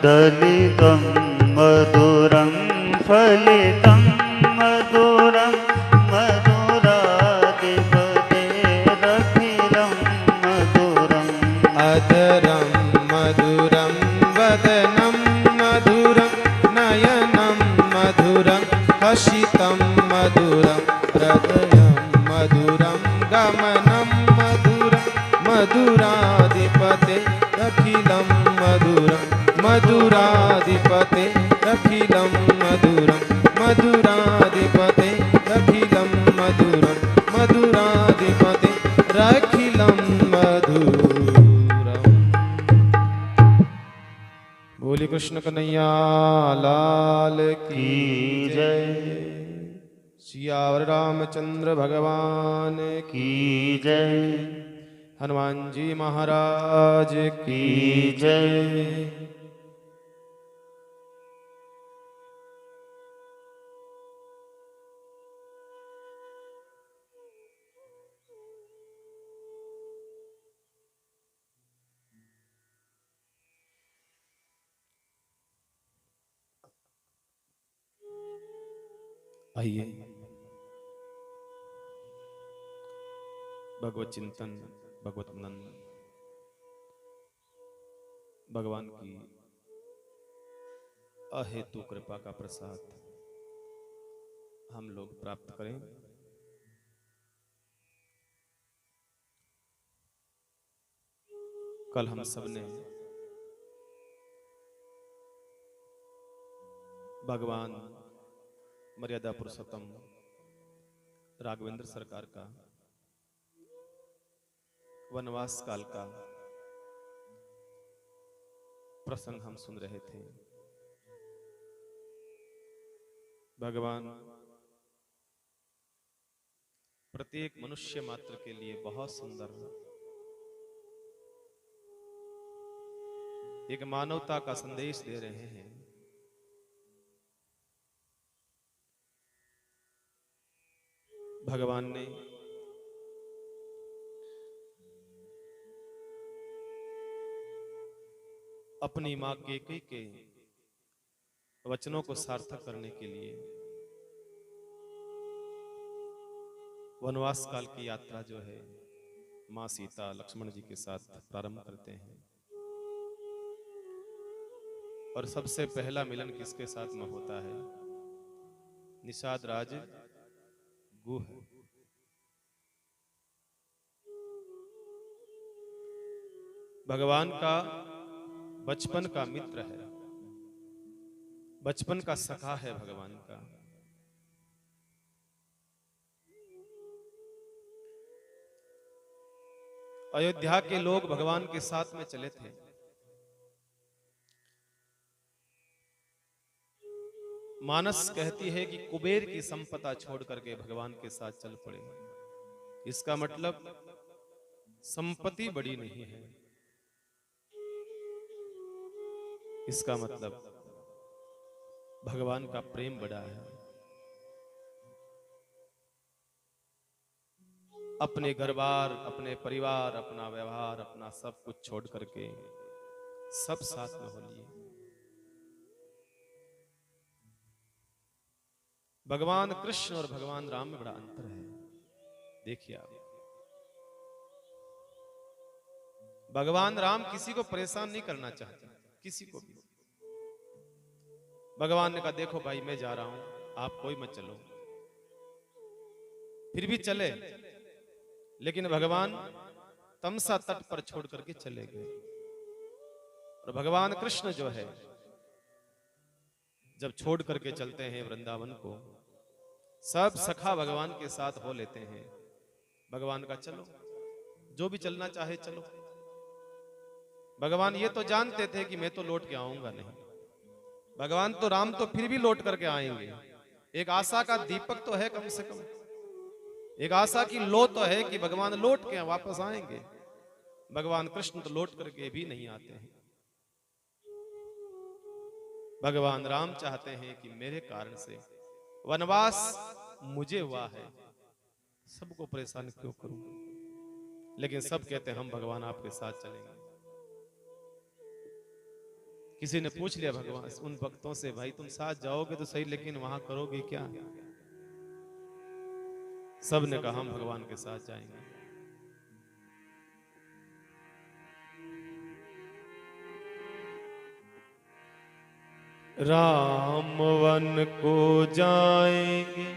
दलितं मधुरं फलितं मधुरं मधुराधिपतेरखिलं मधुरम् अधरं मधुरं वदनं मधुरं नयनं मधुरं हसितं मधुरं हृदयं मधुरं गमनं मधुरं मधुराधिपते अखिलं मधुरं मधुराधिपते अखिलं मधुरं मधुराधिपते अखिलं मधुरं मधुराधिपते अखिलं मधुरम्। बोली कृष्ण कन्हैया लाल की जय। सियावर रामचंद्र भगवान की जय। हनुमान जी महाराज की जय। आइए भगवत चिंतन, भगवत मनन, भगवान की अहेतु कृपा का प्रसाद हम लोग प्राप्त करें। कल हम सब ने भगवान मर्यादा पुरुषोत्तम राघवेंद्र सरकार का वनवास काल का प्रसंग हम सुन रहे थे। भगवान प्रत्येक मनुष्य मात्र के लिए बहुत सुंदर एक मानवता का संदेश दे रहे हैं। भगवान ने अपनी मां कैकेयी के वचनों को सार्थक करने के लिए वनवास काल की यात्रा जो है मां सीता लक्ष्मण जी के साथ प्रारंभ करते हैं। और सबसे पहला मिलन किसके साथ में होता है? निषाद राज गुह। भगवान का बचपन का मित्र है, बचपन का सखा है भगवान का। अयोध्या के लोग भगवान के साथ में चले थे। मानस कहती है कि कुबेर की संपदा छोड़ करके भगवान के साथ चल पड़े। इसका मतलब संपत्ति बड़ी नहीं है, इसका मतलब भगवान का प्रेम बड़ा है। अपने घर-बार, अपने परिवार, अपना व्यवहार, अपना सब कुछ छोड़ करके सब साथ में हो लिए। भगवान कृष्ण और भगवान राम में बड़ा अंतर है। देखिए आप, भगवान राम किसी को परेशान नहीं करना चाहते, किसी को भी। भगवान ने कहा देखो भाई मैं जा रहा हूं, आप कोई मत चलो। फिर भी चले, लेकिन भगवान तमसा तट पर छोड़ करके चले गए। और भगवान कृष्ण जो है जब छोड़ करके चलते हैं वृंदावन को, सब सखा भगवान के साथ हो लेते हैं। भगवान का चलो, जो भी चलना चाहे चलो। भगवान ये तो जानते थे कि मैं तो लौट के आऊंगा नहीं। भगवान तो राम तो फिर भी लौट करके आएंगे। एक आशा का दीपक तो है कम से कम, एक आशा की लो तो है कि भगवान लौट के वापस आएंगे। भगवान कृष्ण तो लौट करके भी नहीं आते हैं। भगवान राम चाहते हैं कि मेरे कारण से वनवास मुझे हुआ है, सबको परेशान क्यों करूं। लेकिन सब कहते हैं हम भगवान आपके साथ चलेंगे। किसी ने पूछ लिया भगवान उन भक्तों से, भाई तुम साथ जाओगे तो सही, लेकिन वहां करोगे क्या? सब ने कहा हम भगवान के साथ जाएंगे। राम वन को जाएंगे,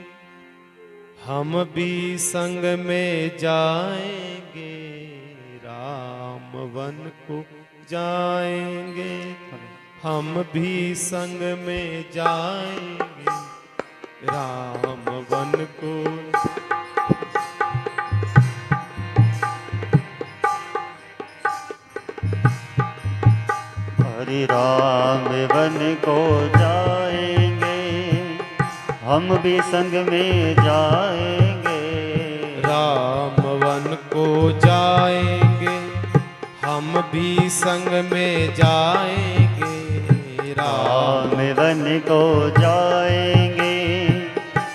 हम भी संग में जाएंगे। राम वन को जाएंगे, हम भी संग में जाएंगे। राम वन को हरि राम वन को जाएंगे, हम भी संग में जाएंगे। राम वन को जाएंगे, हम भी संग में जाएंगे। राम वन को जाएंगे,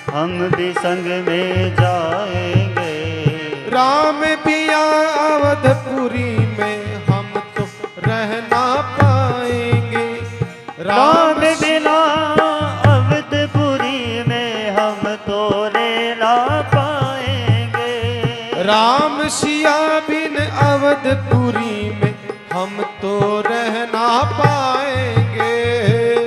हम भी संग में जाएंगे। राम बिया अवधपुरी में हम तो रह ना पाएंगे। राम बिना अवधपुरी में हम तो रह ना पाएंगे। राम सिया बिन अवधपुरी में हम तो रह ना पाएंगे।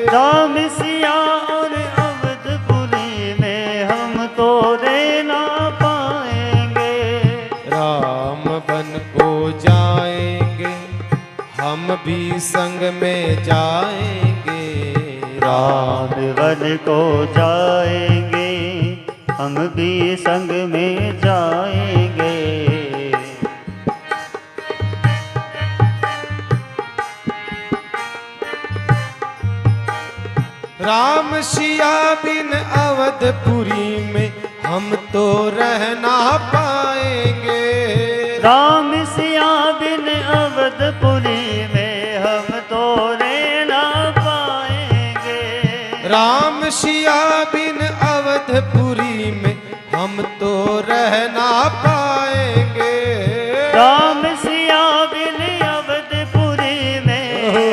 राम सिया और अवधपुरी में हम तो रह ना पाएंगे। राम वन को जाएंगे, हम भी संग में जाएंगे। राम वन को जाएंगे, हम भी संग में जाएंगे। राम सिया बिन अवधपुरी में हम तो रह ना पाएंगे। राम सिया बिन अवधपुरी में हम तो रह ना पाएंगे। राम सिया बिन अवधपुरी में हम तो रह ना पाएंगे। राम सिया बिन अवधपुरी में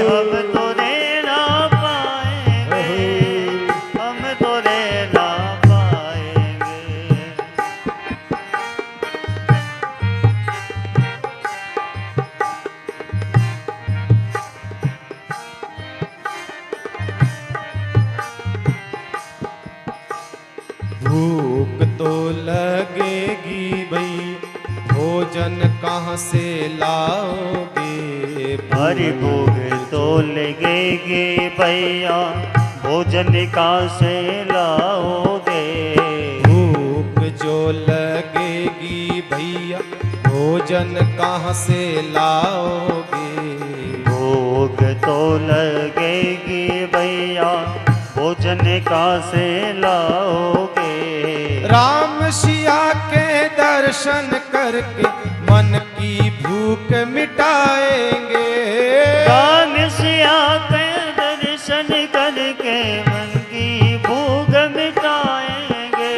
हम तो रह ना पाएंगे। हम तो रह ना पाएंगे। भूख तो लगेगी भई, भोजन कहाँ से लाओगे? हरि भोग तो लगेगी भैया, भोजन कहाँ से लाओगे? भूख जो लगेगी भैया, भोजन कहाँ से लाओगे? भोग तो लगेगी भैया, भोजन कहाँ से लाओगे? राम सिया के दर्शन करके मन की भूख मिटाएंगे। राम सिया के दर्शन करके मन की भूख मिटाएंगे।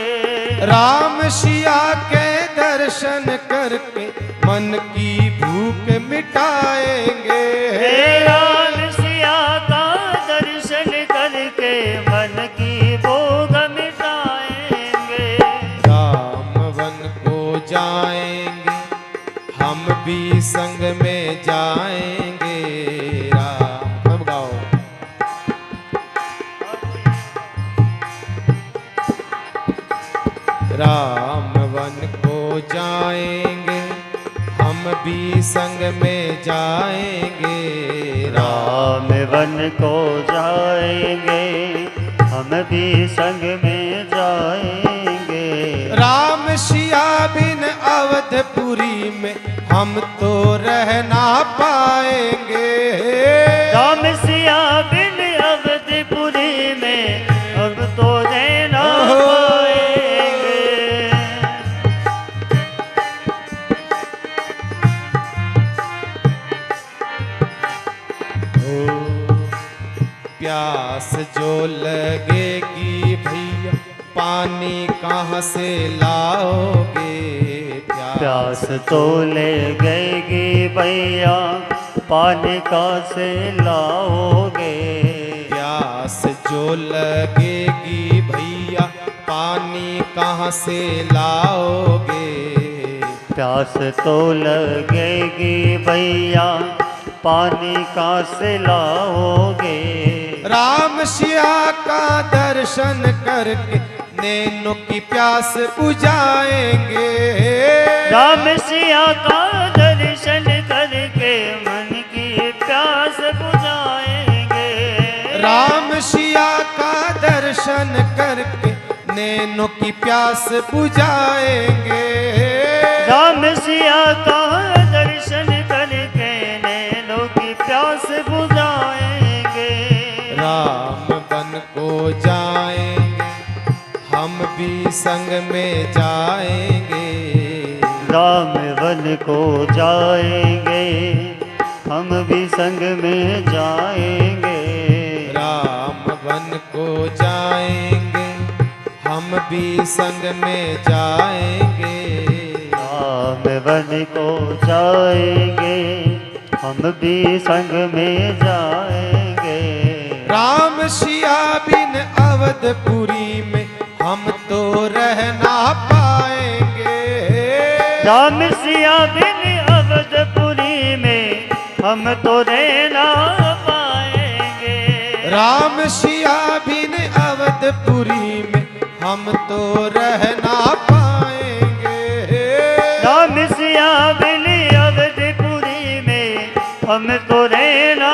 राम सिया के दर्शन करके मन की भूख मिटाएंगे। राम सिया का दर्शन करके मन की भूख मिटाएंगे। राम वन को जाएंगे, हम भी संग में जाएंगे। राम गाओ। राम वन को जाएंगे, हम भी संग में जाएंगे। राम वन को जाएंगे, हम भी संग में जाएंगे। राम सिया बिन अवधपुरी में हम तो रह ना पाएंगे। राम सिया बिन अवधपुरी में अब तो रह ना पाएंगे। प्यास जो लगेगी भैया, पानी कहाँ से लाओगे? प्यास तो लगेगी भैया, पानी कहाँ से लाओगे? लगेगी भैया पानी कहाँ से लाओगे। प्यास तो लगेगी भैया पानी कहाँ से लाओगे। राम सिया का दर्शन करके नैनों की प्यास बुझाएंगे। राम सिया का दर्शन करके मन की प्यास बुझाएंगे। राम सिया का दर्शन करके नैनों की प्यास बुझाएंगे। राम सिया का दर्शन करके नैनों की प्यास बुझाएंगे। राम बन को जाएंगे हम भी संग में जाएंगे। राम वन को जाएंगे हम भी संग में जाएंगे। राम वन को जाएंगे हम भी संग में जाएंगे। राम वन को जाएंगे हम भी संग में जाएंगे। राम सिया बिन अवधपुरी में हम तो रह ना पाएंगे। राम सिया बिन अवधपुरी में हम तो रह ना पाएंगे। राम सिया बिन अवधपुरी में हम तो रह ना पाएंगे। राम सिया बिन अवधपुरी में हम तो रह ना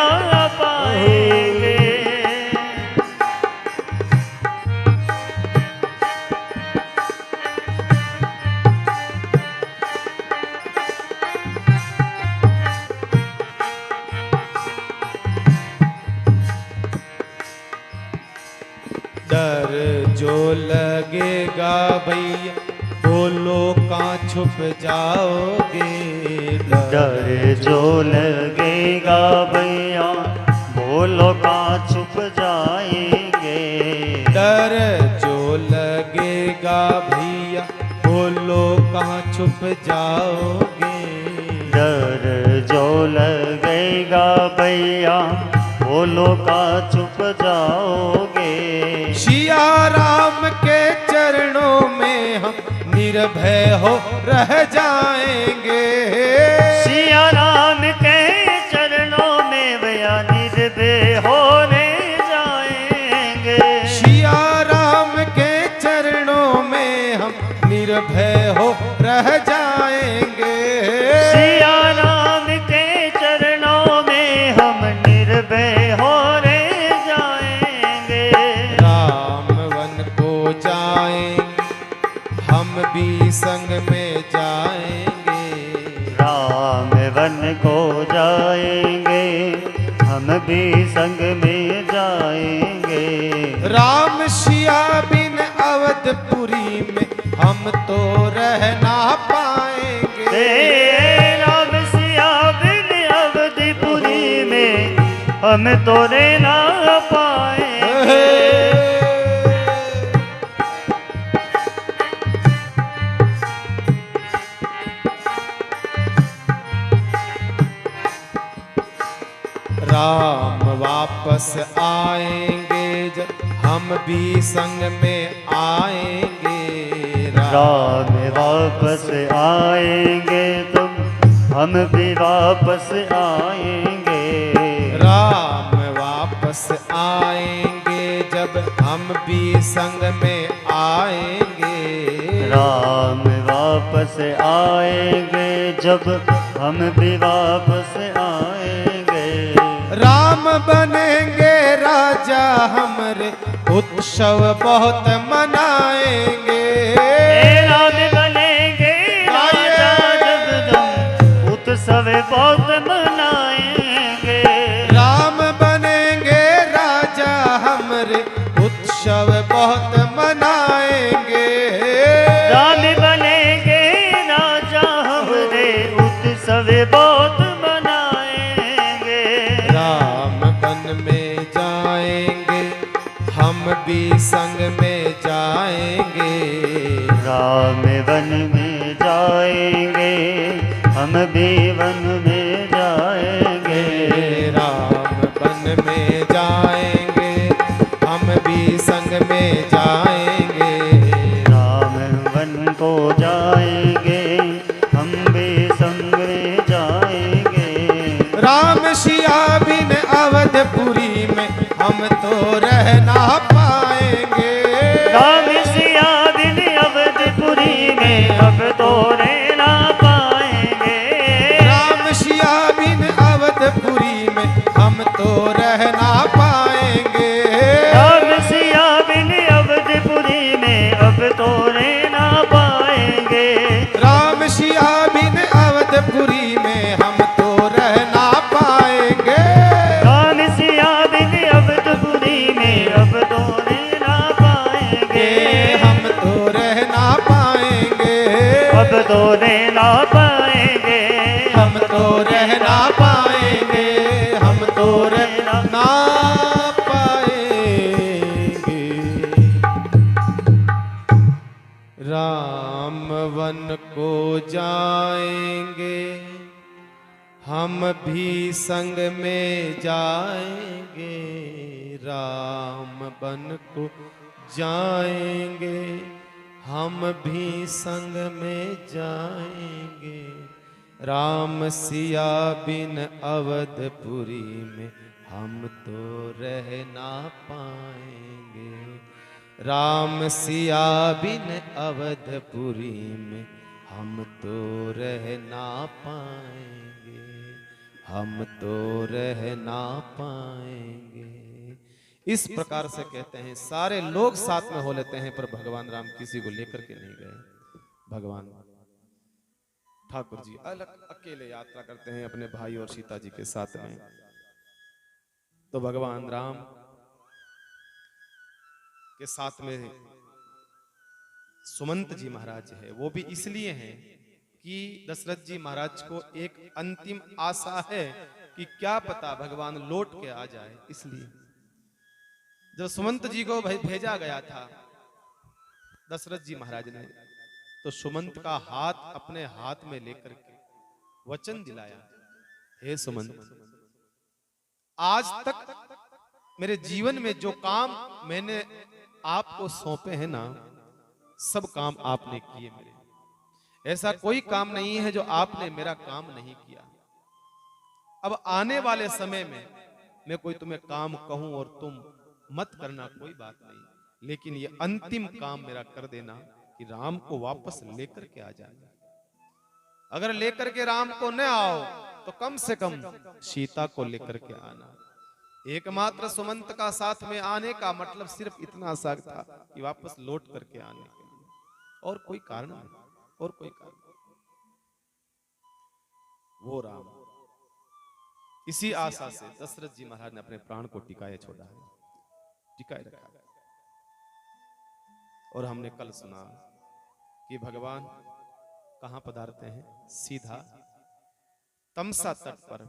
पाएंगे। डर जो लगेगा भैया बोलो कहाँ छुप जाओगे। डर जो लगेगा भैया बोलो कहाँ छुप जाएंगे। डर जो लगेगा भैया बोलो कहाँ छुप जाओगे। डर जो लगेगा भैया बोलो कहाँ छुप जाओगे। सिया राम के चरणों में हम निर्भय हो रह जाएंगे। सिया राम के चरणों में भैया निर्भय होने जाएंगे। सिया राम के चरणों में हम निर्भय हो रह जाएंगे। सिया राम के चरणों में हम निर्भय होने जाएंगे। राम वन को जाएंगे हम भी संग में जाएंगे। राम वन को जाएंगे हम भी संग में जाएंगे। राम सिया बिन अवधपुरी में हम तो रह ना पाएंगे। राम सिया बिन अवधपुरी में हम तो रह ना पाएंगे। राम वापस आएंगे जब हम भी संग में आएंगे। राम वापस आएंगे तुम हम भी वापस आएंगे। राम वापस आएंगे जब हम भी संग में आएंगे। राम वापस आएंगे जब हम भी वापस आएंगे। राम बनेंगे राजा हमरे उत्सव बहुत मनाएंगे। राम बनेंगे राजा जब हम उत्सव बहुत मनाएंगे। राम बनेंगे राजा हमरे उत्सव बहुत मनाएंगे। राम बनेंगे राजा हमरे उत्सव बहुत मनाएंगे। राम वन में जाएंगे हम भी संग में जाएंगे। राम वन में जाएंगे हम भी वन में जाएंगे। राम वन में जाएंगे हम भी में जाएंगे। राम वन को जाएंगे, हम भी संग में जाएंगे। राम सिया बिन अवधपुरी में हम तो रह ना पाएंगे। राम सिया बिन अवधपुरी में अब तो रह ना पाएंगे। राम सिया बिन अवधपुरी में हम तो रह ना पाएंगे। राम सिया बिन अवधपुरी में अब तो रह ना पाएंगे। राम सिया बिन अवधपुरी में हम तो रह ना पाएंगे। राम सिया बिन अवधपुरी में अब तो रह ना पाएंगे। हम तो रह ना पाएंगे। अब तो रह ना पाएंगे। हम तो रह ना पाएंगे। हम तो रह ना पाएंगे। राम वन को जाएंगे, हम भी संग में जाएंगे। राम वन को जाएंगे, हम भी संग में जाएंगे। राम सिया बिन अवधपुरी में हम तो रह ना पाएंगे। राम सिया बिन अवधपुरी में हम तो रह ना पाएंगे। हम तो रह ना पाएंगे। इस प्रकार से कहते हैं, सारे लोग साथ में हो लेते हैं, पर भगवान राम किसी को लेकर के नहीं गए। भगवान ठाकुर जी अलग अकेले यात्रा करते हैं अपने भाई और सीता जी के साथ में। तो भगवान राम के साथ में सुमंत जी महाराज है, वो भी इसलिए हैं कि दशरथ जी महाराज को एक अंतिम आशा है कि क्या पता भगवान लौट के आ जाए। इसलिए जब सुमंत जी को भेजा गया था दशरथ जी महाराज ने, तो सुमंत का हाथ अपने हाथ में लेकर के वचन दिलाया, हे सुमंत, आज तक मेरे जीवन में जो काम मैंने आपको सौंपे हैं ना, सब काम आपने किए मेरे। ऐसा कोई काम नहीं है जो आपने मेरा काम नहीं किया। अब आने वाले समय में मैं कोई तुम्हें काम कहूं और तुम मत करना, कोई बात नहीं, लेकिन ये अंतिम काम मेरा कर देना कि राम को वापस लेकर के आ जाए। अगर लेकर के राम को न आओ तो कम से कम सीता को लेकर के आना। एकमात्र सुमंत का साथ में आने का मतलब सिर्फ इतना सा था कि वापस लौट करके आने के लिए, और कोई कारण नहीं, और कोई कारण नहीं। वो राम, इसी आशा से दशरथ जी महाराज ने अपने प्राण को टिकाए छोड़ा है, टिकाए रखा है। और हमने कल सुना कि भगवान कहां पधारते हैं, सीधा तमसा तट पर,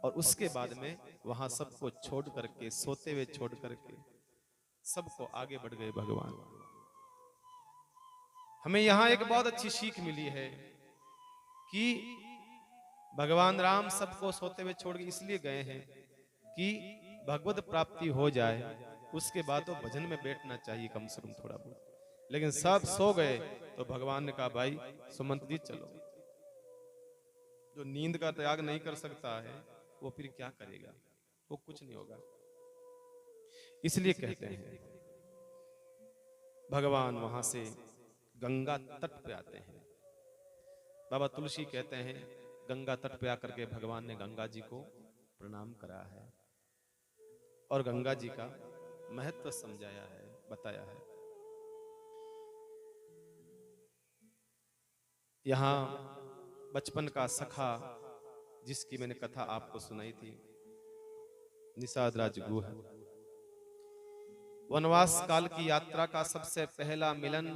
और उसके बाद में वहां सबको छोड़ करके, सोते हुए छोड़ करके सबको आगे बढ़ गए भगवान। हमें यहां एक बहुत अच्छी सीख मिली है कि भगवान राम सबको सोते हुए छोड़ के इसलिए गए हैं कि भगवत प्राप्ति हो जाए, उसके बाद तो भजन में बैठना चाहिए कम से कम थोड़ा बहुत। लेकिन सब सो गए तो भगवान ने कहा, भाई सुमंत जी चलो। जो नींद का त्याग नहीं कर सकता है वो फिर क्या करेगा, वो कुछ नहीं होगा। इसलिए कहते हैं भगवान वहां से गंगा तट पे आते हैं। बाबा तुलसी कहते हैं गंगा तट पे आकर के भगवान ने गंगा जी को प्रणाम करा है और गंगा जी का महत्व समझाया है, बताया है। यहां बचपन का सखा जिसकी मैंने कथा आपको सुनाई थी, निषाद राजगुह, वनवास काल की यात्रा का सबसे पहला मिलन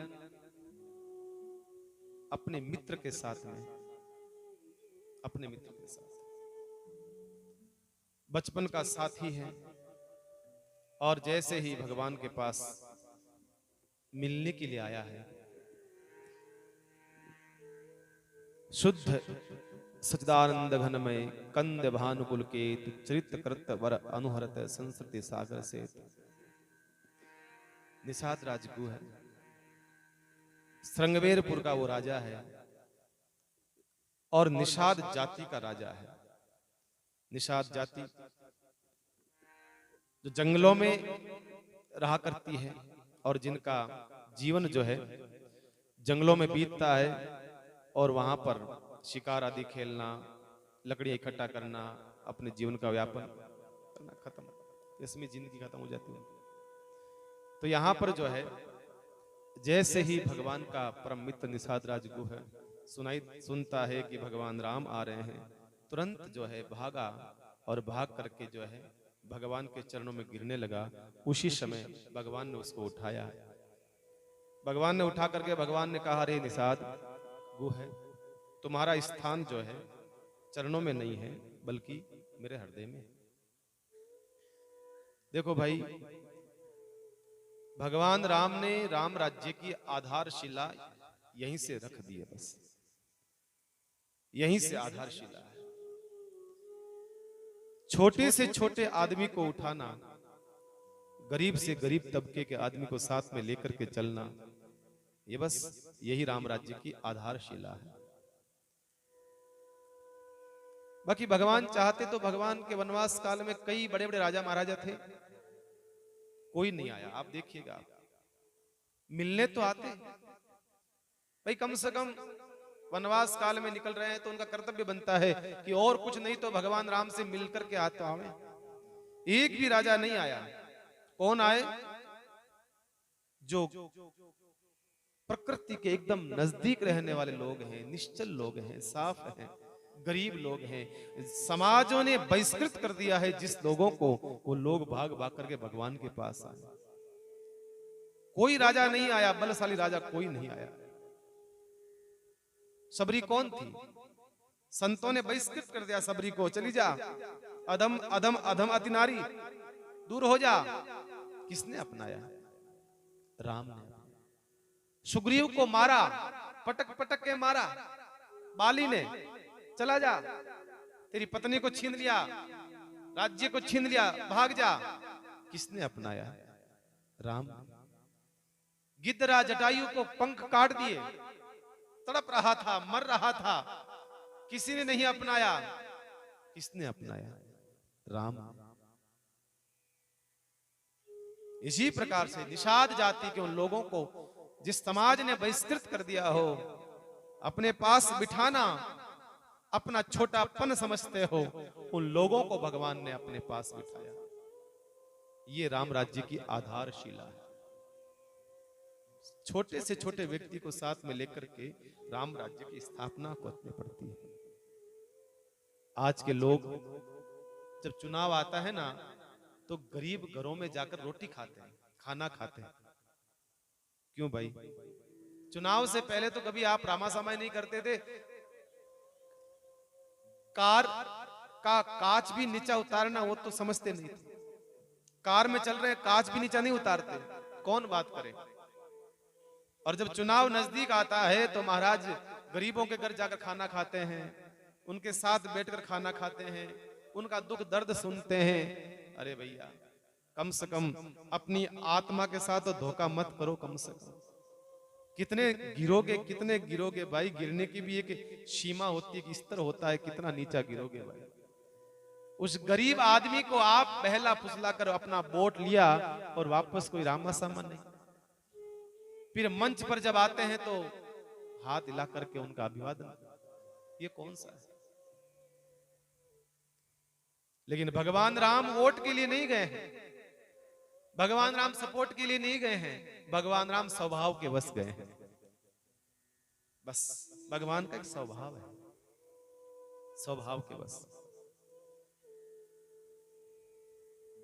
अपने मित्र के साथ में, अपने मित्र के साथ, बचपन का साथी है। और जैसे ही भगवान के पास मिलने के लिए आया है, शुद्ध सच्चिदानंद घनमय कंद भानुकुल के चरित्र कृत वर अनुहरत संस्कृति सागर से निषाद राजगु है, श्रृंगवेरपुर का वो राजा है और निषाद जाति का राजा है। निषाद जाति जो जंगलों में रहा करती है और जिनका जीवन जो है जंगलों में बीतता है और वहां पर शिकार आदि खेलना, लकड़ियां इकट्ठा करना, अपने जीवन का व्यापन करना, खत्म, इसमें जिंदगी खत्म हो जाती है। तो यहां पर जो है जैसे ही भगवान का परम मित्र निषाद राजगु है सुनता है कि भगवान राम आ रहे हैं, तुरंत जो है भागा और भाग करके जो है भगवान के चरणों में गिरने लगा। उसी समय भगवान ने उसको उठाया। भगवान ने उठा करके भगवान ने कहा, अरे निषाद गु है, तुम्हारा स्थान जो है चरणों में नहीं है बल्कि मेरे हृदय में। देखो भाई, भगवान राम ने राम राज्य की आधारशिला यहीं से रख दी है, बस यहीं से आधारशिला है। छोटे से छोटे आदमी को उठाना, गरीब से गरीब तबके के आदमी को साथ में लेकर के चलना, ये बस यही राम राज्य की आधारशिला है। बाकी भगवान चाहते तो भगवान के वनवास काल में कई बड़े बड़े राजा महाराजा थे, कोई नहीं आया। आप देखिएगा, मिलने तो आते भाई, कम से कम वनवास काल में निकल रहे हैं तो उनका कर्तव्य बनता है कि और कुछ नहीं तो भगवान राम से मिलकर के आते आवे। एक भी राजा नहीं आया। कौन आए? जो प्रकृति के एकदम नजदीक रहने वाले लोग हैं, निश्चल लोग हैं, साफ हैं, गरीब लोग हैं। समाजों ने बहिष्कृत कर दिया है जिस लोगों को, वो लोग भाग भाग करके भगवान के पास आए। कोई राजा नहीं आया, बलशाली राजा कोई नहीं आया। सबरी कौन थी? संतों ने बहिष्कृत कर दिया सबरी को, चली जा, अधम अधम अधम अति नारी, दूर हो जा। किसने अपनाया? राम ने। सुग्रीव को मारा, पटक पटक के मारा बाली ने, चला जा, तेरी पत्नी को छीन लिया, राज्य को छीन लिया, भाग जा। किसने अपनाया? राम। गिद्धरा जटायु को पंख काट दिए, तड़प रहा था, मर रहा था, किसी ने नहीं अपनाया। किसने अपनाया? राम। इसी प्रकार से निषाद जाति के उन लोगों को जिस समाज ने बहिष्कृत कर दिया हो, अपने पास बिठाना अपना छोटापन समझते हो, उन लोगों को भगवान ने अपने पास बिठाया। ये राम राज्य की आधारशिला है। छोटे से छोटे व्यक्ति को साथ में लेकर के राम राज्य की स्थापना करनी पड़ती है। आज के लोग जब चुनाव आता है ना, तो गरीब घरों में जाकर रोटी खाते हैं, खाना खाते हैं। क्यों भाई? चुनाव से पहले तो कभी आप रामासामाय नहीं करते थे? कार का कांच भी नीचा उतारना वो तो समझते नहीं थे। कार में चल रहे हैं, कांच भी नीचा नहीं उतारते, कौन बात करे? और जब चुनाव नजदीक आता है तो महाराज गरीबों के घर जाकर खाना खाते हैं, उनके साथ बैठकर खाना खाते हैं, उनका दुख दर्द सुनते हैं। अरे भैया, कम से कम अपनी आत्मा के साथ तो धोखा मत करो। कम से कम कितने गिरोगे भाई? गिरने की भी एक सीमा होती है, कि स्तर होता है, कितना नीचा गिरोगे भाई। उस गरीब आदमी को आप बहला फुसला कर अपना वोट लिया और वापस कोई रामासामा नहीं। फिर मंच पर जब आते हैं तो हाथ हिला करके उनका अभिवादन, ये कौन सा है? लेकिन भगवान राम वोट के लिए नहीं गए हैं, भगवान राम सपोर्ट के लिए नहीं गए हैं, भगवान राम स्वभाव के वश गए हैं। बस भगवान का एक स्वभाव है, स्वभाव के वश।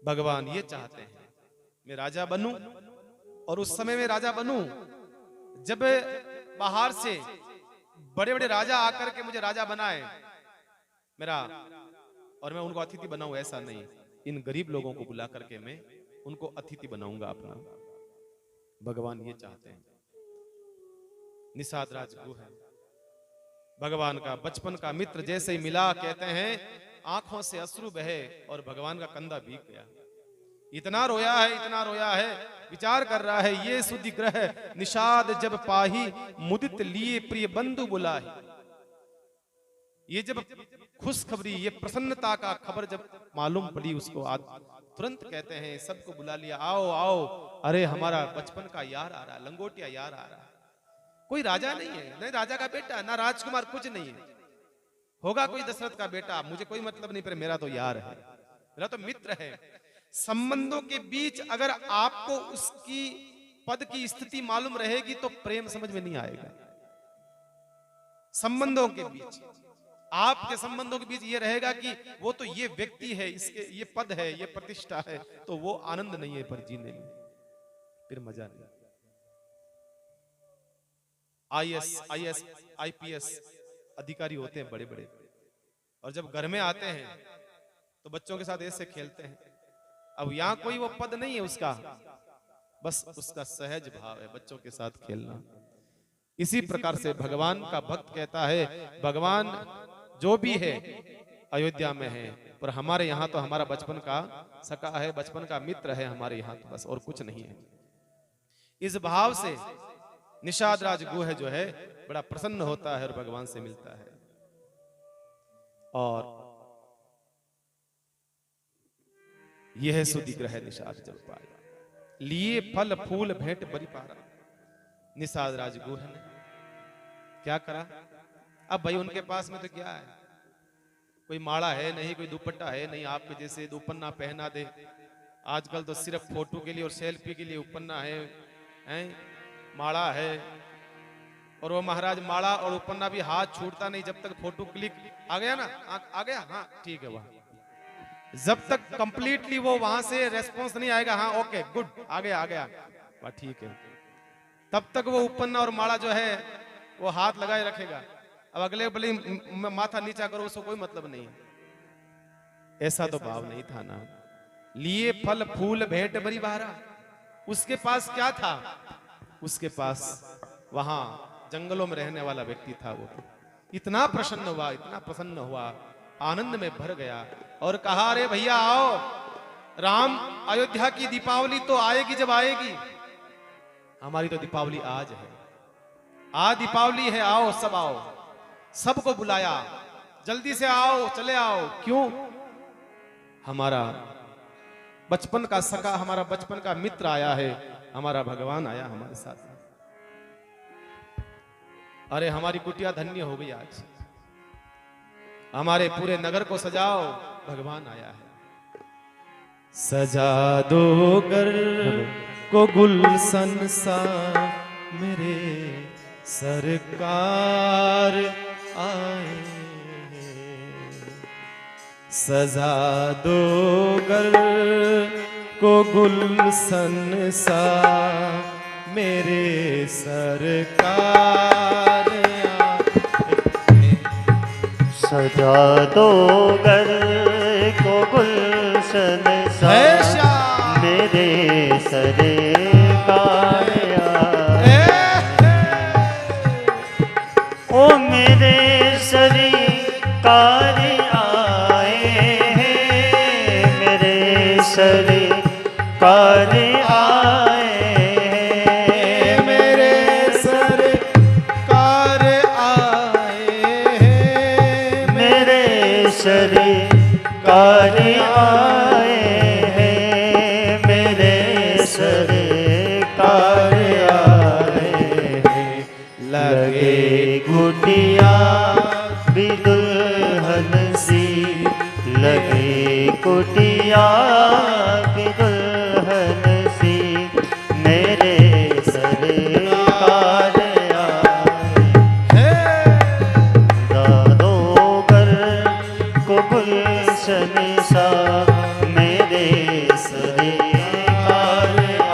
भगवान ये चाहते हैं मैं राजा बनूं, और उस समय में राजा बनूं जब बाहर से बड़े बड़े राजा आकर के मुझे राजा बनाए मेरा, और मैं उनको अतिथि बनाऊं। ऐसा नहीं, इन गरीब लोगों को बुला करके मैं उनको अतिथि बनाऊंगा अपना। भगवान ये चाहते हैं। निषाद राजगु है, भगवान का बचपन का मित्र। जैसे ही मिला, कहते हैं आंखों से अश्रु बहे और भगवान का कंधा भीग गया। इतना रोया है, इतना रोया है, विचार कर रहा है, ये सुधि ग्रह निषाद जब पाही, मुदित लिए प्रिय बंधु बुलाही। ये जब खुशखबरी, ये प्रसन्नता का खबर जब मालूम पड़ी उसको, तुरंत कहते हैं, सबको बुला लिया, आओ आओ, अरे हमारा बचपन का यार आ रहा है, लंगोटिया यार आ रहा है। कोई राजा नहीं है, नहीं राजा का बेटा, ना राजकुमार, कुछ नहीं है। होगा कोई दशरथ का बेटा, मुझे कोई मतलब नहीं, पर मेरा तो यार है, मेरा तो मित्र है। संबंधों के बीच अगर आपको उसकी पद की स्थिति मालूम रहेगी तो प्रेम समझ में नहीं आएगा। संबंधों के बीच, आपके संबंधों के बीच ये रहेगा कि वो तो ये व्यक्ति है, इसके ये पद है, ये प्रतिष्ठा है, तो वो आनंद नहीं है पर जीने में, फिर मजा नहीं। IAS IPS अधिकारी होते हैं बड़े बड़े, और जब घर में आते हैं तो बच्चों के साथ ऐसे खेलते हैं। अब यहां कोई वो पद नहीं है उसका, बस उसका सहज भाव है बच्चों के साथ खेलना। इसी प्रकार से भगवान का भक्त कहता है, भगवान जो भी है अयोध्या में है, पर हमारे यहाँ तो हमारा बचपन का सखा है, बचपन का मित्र है हमारे यहाँ, तो बस और कुछ नहीं है। इस भाव से निषाद राज गुह जो है बड़ा प्रसन्न होता है और भगवान से मिलता है। और यह सुधि ग्रह निषाद जब पाया, लिए फल फूल भेंट बरी पारा। निषाद राज गुह ने क्या करा? अब भाई उनके पास में तो क्या है, कोई माला है नहीं, कोई दुपट्टा है नहीं, आपके जैसे उपन्ना पहना दे। आजकल तो सिर्फ फोटो के लिए और सेल्फी के लिए उपन्ना है, माला है। और वो महाराज माला और उपन्ना भी हाथ छूटता नहीं जब तक फोटो क्लिक आ गया ना, आ गया, हाँ ठीक है, वहां जब तक कंप्लीटली वो वहां से रेस्पॉन्स नहीं आएगा, हाँ ओके गुड, आ गया वाह ठीक है, तब तक वो उपन्ना और माला जो है वो हाथ लगाए रखेगा। अब अगले बली माथा नीचा करो, उसको कोई मतलब नहीं है। ऐसा तो भाव नहीं था ना। लिए फल फूल भेंट बरी बहारा, उसके पास क्या था? उसके पास वहां जंगलों में रहने वाला व्यक्ति था। वो इतना प्रसन्न हुआ, इतना प्रसन्न हुआ, आनंद में भर गया और कहा, अरे भैया आओ, राम अयोध्या की दीपावली तो आएगी जब आएगी, हमारी तो दीपावली आज है, आज दीपावली है, आओ सब आओ। सबको बुलाया, जल्दी से आओ, चले आओ। क्यों? हमारा बचपन का सखा, हमारा बचपन का मित्र आया है, हमारा भगवान आया हमारे साथ। अरे हमारी कुटिया धन्य हो गई आज, हमारे पूरे नगर को सजाओ, भगवान आया है। सजा दो घर को गुलशन सा, मेरे सरकार आए हैं। सजा दो घर को गुलशन सा, मेरे सरकार आए। सजा दो घर को गुलशन सा, मेरे सरकार आए। ओ मेरे सरकार आए हैं, मेरे सरकार आए हैं, मेरे सरकार आए हैं, मेरे सरकार आए हैं, मेरे सरकार आए हैं। लगे कुटिया भी दुल्हन सी, लगे कुटिया भी दुल्हन सी, मेरे सरकार आए। दादो घर को गुलशन सा, मेरे सरकार आए।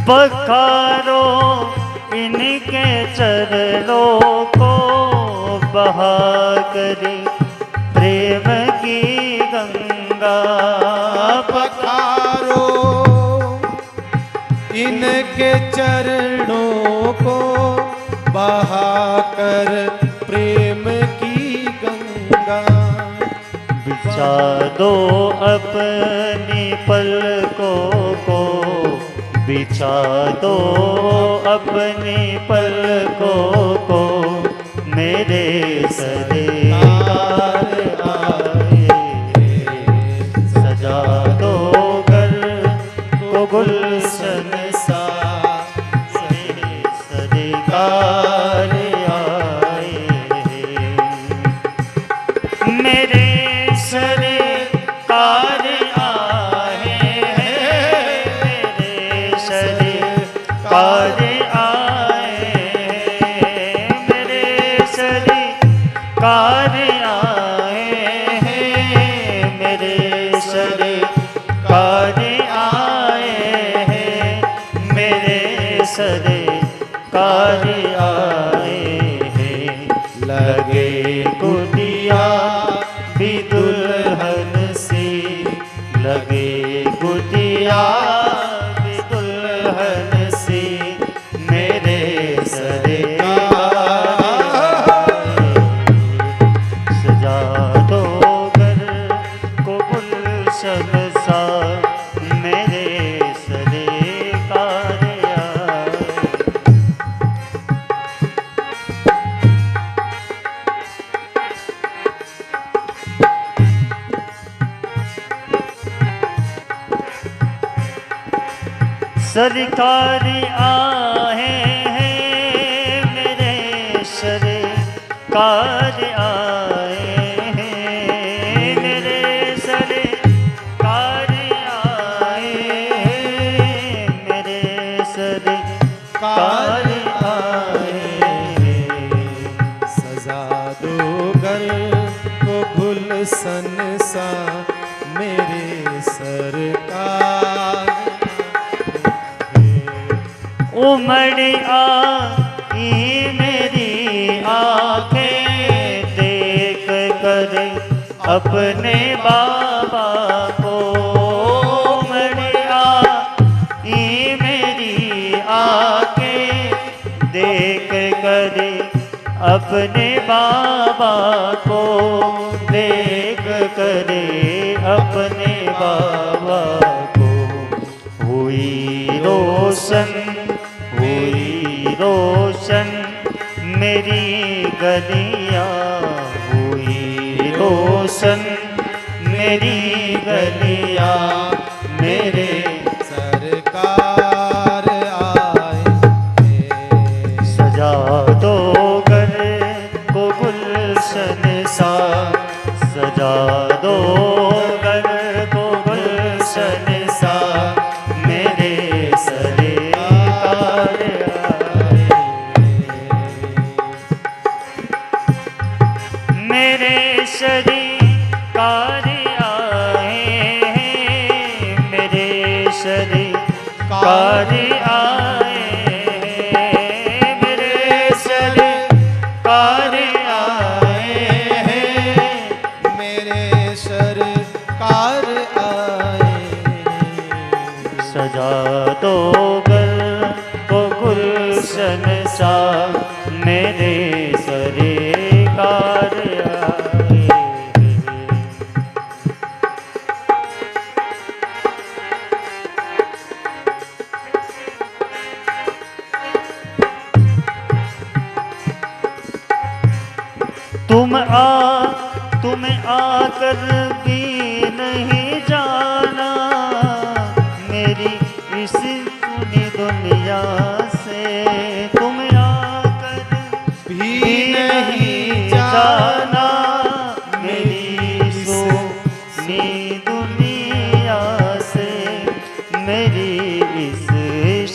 पखारो इनके चरणों को, बहा कर प्रेम की गंगा गंगा पखारो इनके चरणों को बहाकर प्रेम की गंगा। बिछा दो अपनी पलकों को, बिछा दो अपनी पलकों को, मेरे सरकार आए। सजा दो घर को गुलशन सा, मेरे सरकार आए। मेरे सरकार आए हैं, मेरे सरकार आए हैं, मेरे सरकार आए हैं, मेरे सरकार आए हैं, मेरे सरकार आए हैं। लगे कुटिया भी दुल्हन सी, लगे कुटिया भी दुल्हन सी, मेरे सरकार आए। सजा दो घर को गुलशन सा, मेरे सरकार आए। सरकार आए हैं, मेरे सरकार आए हैं, मेरे सरकार आए हैं, मेरे सरकार आए हैं। सजा दो घर को गुलशन सा, मेरे सरकार। उमड़ आई मेरी आंखें देख कर अपने बाबा को, उमड़ आई मेरी आंखें देख कर अपने बाबा को, देख कर अपने बाबा को। हुई रोशन, हुई रोशन मेरी गलियां, हुई रोशन मेरी गलियां, मेरे सरकार आए। सजा दो घर को गुलशन सा, सजा दो घर को गुलशन सा, मेरे सरकार आए। मेरे सरकार आए हैं, मेरे सरकार आए हैं, मेरे सरकार आए हैं, मेरे सरकार आए। सजा दो घर को गुलशन सा, मेरे सरकार आए। तुम आकर भी नहीं जाना मेरी इस सुनी दुनिया से, तुम आकर भी नहीं जाना मेरी सुनी दुनिया से, मेरी इस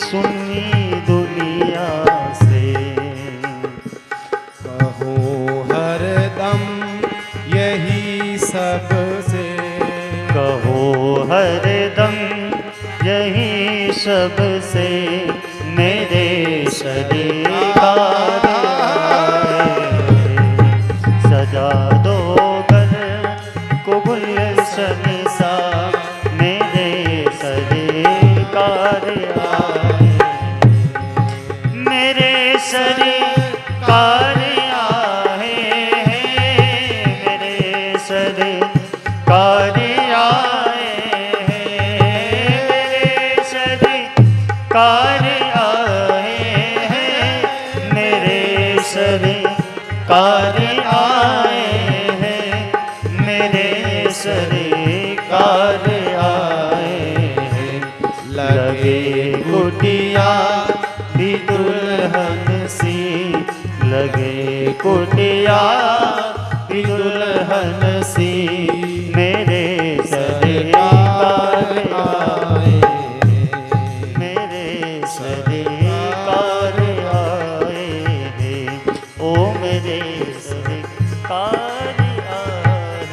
सुनी दुनिया से। कहो हरदम यही सबसे, कहो हरदम यही सबसे, मेरे सरकार आए। सजा दो घर को गुलशन सा, भी दुल्हन सी मेरे सरकार आए, मेरे सरकार आए हैं, ओ मेरे सरकार आए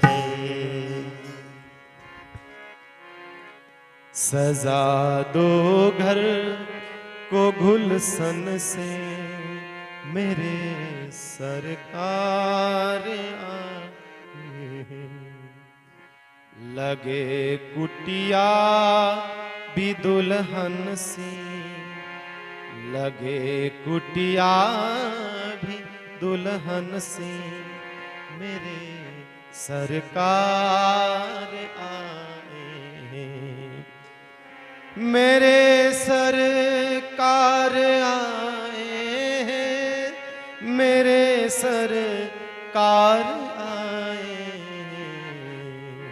हैं। सजा दो घर को गुलशन से मेरे सरकार आए, लगे कुटिया भी दुल्हन सी, लगे कुटिया भी दुल्हन सी मेरे सरकार आए, मेरे सरकार आए हैं, मेरे सरकार आए हैं।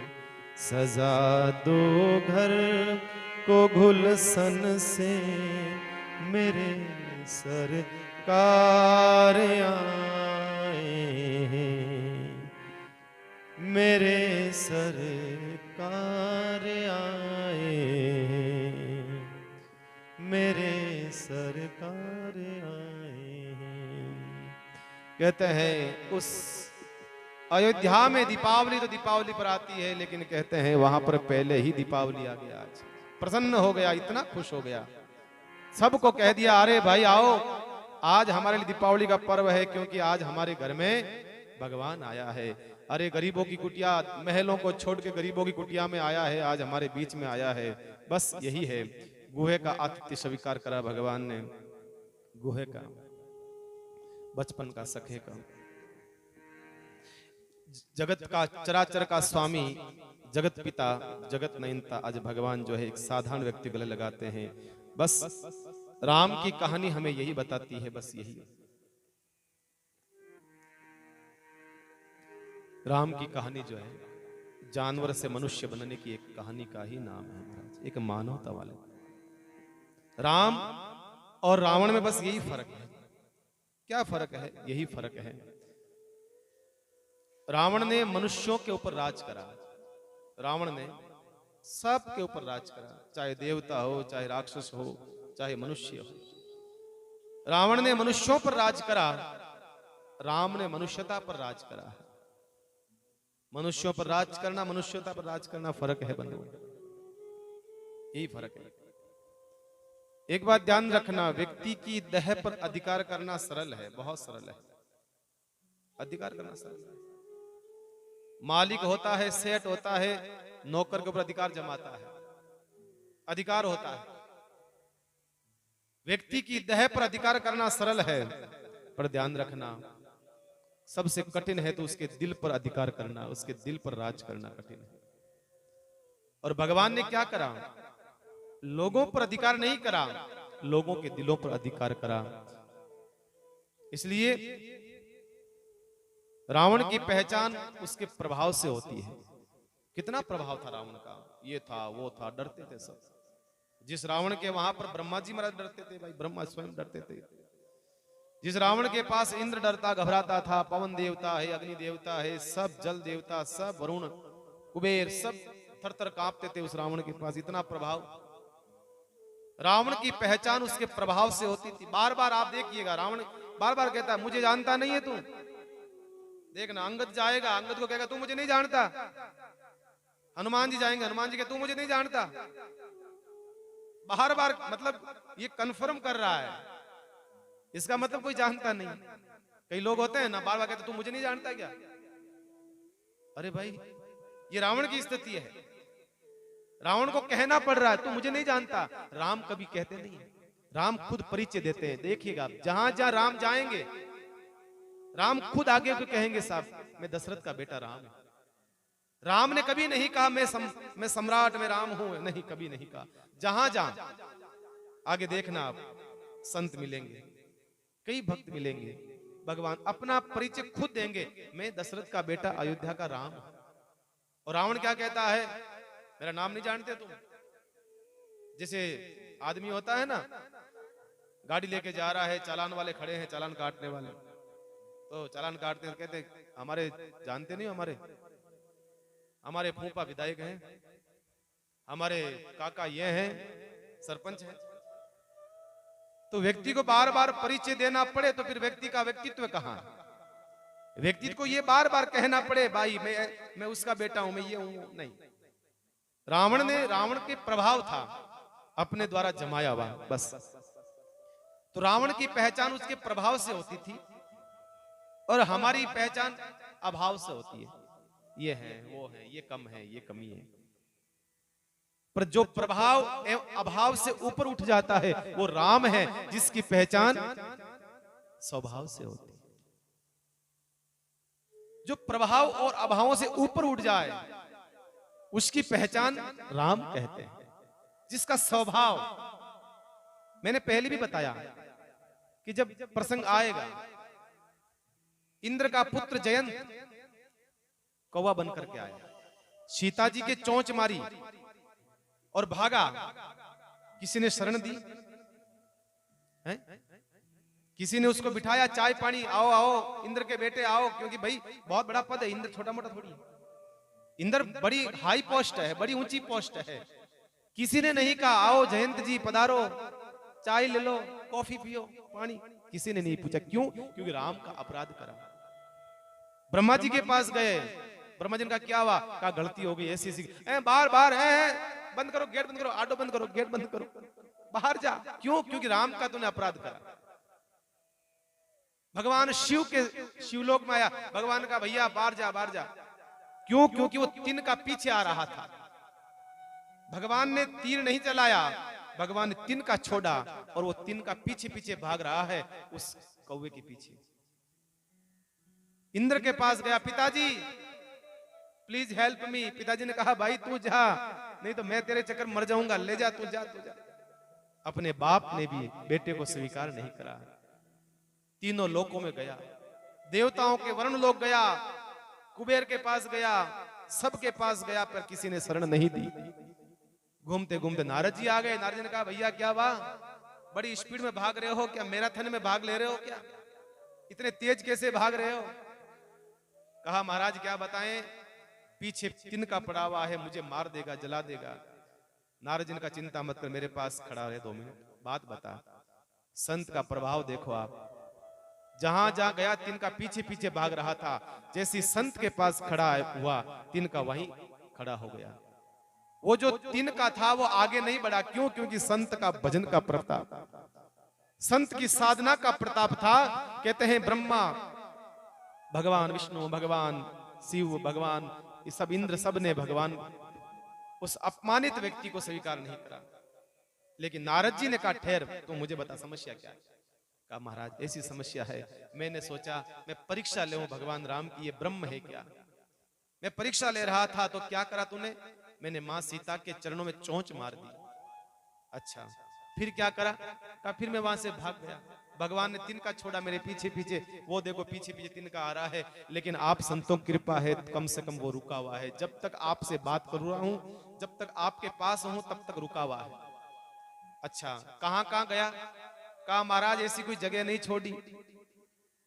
सजा दो घर को गुलशन से मेरे सरकार आए हैं, मेरे सरकार आए हैं, मेरे सरकार आए हैं। कहते हैं उस अयोध्या में दीपावली तो दीपावली पर आती है, लेकिन कहते हैं वहां पर पहले ही दीपावली आ गया। आज प्रसन्न हो गया, इतना खुश हो गया, सबको कह दिया अरे भाई आओ, आज हमारे लिए दीपावली का पर्व है, क्योंकि आज हमारे घर में भगवान आया है। अरे गरीबों की कुटिया, महलों को छोड़ के गरीबों की कुटिया में आया है, आज हमारे बीच में आया है। बस यही है, गुहे का आतिथ्य स्वीकार करा भगवान ने, गुहे का, बचपन का, सखे का, जगत का, चराचर का स्वामी, जगत पिता, जगत नयनता। आज भगवान जो है एक साधारण व्यक्ति गले लगाते हैं। बस राम की कहानी हमें यही बताती है, बस यही राम की कहानी जो है जानवर से मनुष्य बनने की एक कहानी का ही नाम है महाराज, एक मानवता वाले। राम और रावण में बस यही फर्क है। क्या फर्क है? यही फर्क है। रावण ने मनुष्यों के ऊपर राज करा, रावण ने सब के ऊपर राज करा, चाहे देवता हो, चाहे राक्षस हो, चाहे मनुष्य हो। रावण ने मनुष्यों पर राज करा, राम ने मनुष्यता पर राज करा। मनुष्यों पर राज करना, मनुष्यता पर राज करना फर्क है बंधु, यही फर्क है। एक बात ध्यान रखना, व्यक्ति की देह पर अधिकार करना सरल है, बहुत सरल है। अधिकार करना सरल है। मालिक होता है, सेठ होता है, नौकर के ऊपर अधिकार जमाता है, अधिकार होता है। व्यक्ति की देह पर अधिकार करना सरल है, पर ध्यान रखना सबसे कठिन है तो उसके दिल पर अधिकार करना, उसके दिल पर राज करना कठिन है। और भगवान ने क्या करा? लोगों पर अधिकार नहीं करा, लोगों के दिलों पर अधिकार करा। इसलिए रावण की पहचान उसके प्रभाव से होती है। कितना प्रभाव था रावण का, ये था वो था, डरते थे सब। जिस रावण के वहां पर ब्रह्मा जी महाराज डरते थे, भाई ब्रह्मा स्वयं डरते थे। जिस रावण के पास इंद्र डरता घबराता था, पवन देवता है, अग्नि देवता है, सब जल देवता, सब वरुण कुबेर, सब थर थर कांपते थे उस रावण के पास। इतना प्रभाव, रावण की पहचान उसके प्रभाव से होती थी। बार बार आप देखिएगा, रावण बार बार कहता है मुझे जानता नहीं है तू। देखना, अंगद जाएगा, अंगद को कहेगा तू मुझे नहीं जानता। हनुमान जी जाएंगे, हनुमान जी कहे तू मुझे नहीं जानता। बार बार मतलब ये कन्फर्म कर रहा है, इसका मतलब कोई जानता नहीं। कई लोग होते हैं ना, बार बार कहते तू मुझे नहीं जानता क्या। अरे भाई, ये रावण की स्थिति है। रावण को कहना पड़ रहा है तू मुझे नहीं जानता। राम कभी कहते नहीं है, राम खुद परिचय देते हैं। देखिएगा, जहां जहां राम जाएंगे, राम खुद आगे को कहेंगे साहब मैं दशरथ का बेटा राम हूं। राम ने कभी नहीं कहा मैं सम्राट, मैं राम हूं, नहीं, कभी नहीं कहा। जहां जहां आगे देखना, आप संत मिलेंगे, कई भक्त मिलेंगे, भगवान अपना परिचय खुद देंगे, मैं दशरथ का बेटा, अयोध्या का राम हूं। और रावण क्या कहता है? मेरा नाम नहीं जानते तुम। जैसे आदमी होता है ना, गाड़ी लेके जा रहा है, चालान वाले खड़े हैं, चालान काटने वाले, तो चालान काटते हैं, कहते हमारे जानते नहीं हो, हमारे फूफा विधायक हैं, हमारे काका ये हैं, सरपंच हैं। तो व्यक्ति को बार बार परिचय देना पड़े तो फिर व्यक्ति का व्यक्तित्व कहां है? व्यक्ति को ये बार बार कहना पड़े भाई मैं उसका बेटा हूं, मैं ये हूं, नहीं। रावण के प्रभाव था अपने द्वारा जमाया हुआ, बस। तो रावण की पहचान उसके प्रभाव से होती थी और हमारी पहचान अभाव से होती है। ये है, वो है, ये कम है, ये कमी है। पर जो प्रभाव एवं अभाव से ऊपर उठ जाता है वो राम है, जिसकी पहचान स्वभाव से होती है। जो प्रभाव और अभावों से ऊपर उठ जाए उसकी पहचान राम कहते हैं। जिसका स्वभाव, मैंने पहले भी बताया कि जब प्रसंग आएगा, इंद्र का पुत्र जयंत कौवा बन करके आया, सीता जी के चोंच मारी और भागा। किसी ने शरण दी है? किसी ने उसको बिठाया, चाय पानी, आओ आओ इंद्र के बेटे आओ, क्योंकि भाई बहुत बड़ा पद है, इंद्र छोटा मोटा थोड़ी है। इंद्र बड़ी हाई पोस्ट है, बड़ी ऊंची पोस्ट है। किसी ने नहीं कहा आओ जयंत जी पधारो, चाय ले लो, कॉफी पियो, पानी, किसी ने नहीं पूछा। क्यों? क्योंकि राम का अपराध करा। ब्रह्मा जी के पास गए, ब्रह्मा जी ने कहा क्या हुआ? कहा गलती हो गई, ऐसी बार बार बंद करो, गेट बंद करो, ऑटो बंद करो, गेट बंद करो, बाहर जा। क्यों? क्योंकि राम का तूने अपराध करा। भगवान शिव के शिवलोक में आया, भगवान का भैया बाहर जा, बाहर जा। क्यों? क्योंकि वो तीन का पीछे आ रहा था। भगवान ने तीर नहीं चलाया, भगवान ने तीन का छोड़ा और वो तीन का पीछे पीछे भाग रहा है उस कौवे के पीछे। इंद्र के पास गया, पिताजी प्लीज हेल्प मी। पिताजी ने कहा भाई तू जा, नहीं तो मैं तेरे चक्कर मर जाऊंगा, ले जा, तू जा, तू जा। अपने बाप ने भी बेटे को स्वीकार नहीं करा। तीनों लोकों में गया, देवताओं के वर्ण लोक गया, कुबेर के पास गया, सबके पास गया, पर किसी ने शरण नहीं दी। घूमते घूमते नारद जी आ गए। नारद जी ने कहा भैया क्या हुआ, बड़ी स्पीड में भाग रहे हो क्या, मैराथन में भाग ले रहे हो क्या, इतने तेज कैसे भाग रहे हो? कहा महाराज क्या बताएं, पीछे तिनका पड़ा हुआ है, मुझे मार देगा, जला देगा। नारद जी ने कहा चिंता मत कर, मेरे पास खड़ा रहे 2 मिनट, बात बता। संत का प्रभाव देखो आप, जहां जहां गया तिनका पीछे पीछे भाग रहा था। जैसी संत के पास खड़ा हुआ, तिनका वहीं खड़ा हो गया। वो जो तिनका था वो आगे नहीं बढ़ा। क्यों? क्योंकि संत का भजन का प्रताप, संत की साधना का प्रताप था। कहते हैं ब्रह्मा, भगवान विष्णु, भगवान शिव, भगवान ये सब, इंद्र, सब ने भगवान उस अपमानित व्यक्ति को स्वीकार नहीं करा। लेकिन नारद जी ने कहा ठहर, तू मुझे बता समस्या क्या है। कहा महाराज ऐसी समस्या है, मैंने सोचा मैं परीक्षा ले भगवान राम की, ये ब्रह्म है क्या। मैं परीक्षा ले रहा था तो क्या करा तूने, मैंने मां सीता के चरणों में चोंच मार दी। अच्छा फिर क्या करा? कहा फिर मैं वहां से भाग गया। भगवान ने तिनका छोड़ा मेरे पीछे पीछे, वो देखो पीछे पीछे तिनका आ रहा है, लेकिन आप संतों की कृपा है कम से कम वो रुका हुआ है। जब तक आपसे बात कर रहा हूं, जब तक आपके पास हूं, तब तक रुका हुआ है। अच्छा कहां कहां गया? कहा महाराज ऐसी कोई जगह नहीं छोड़ी,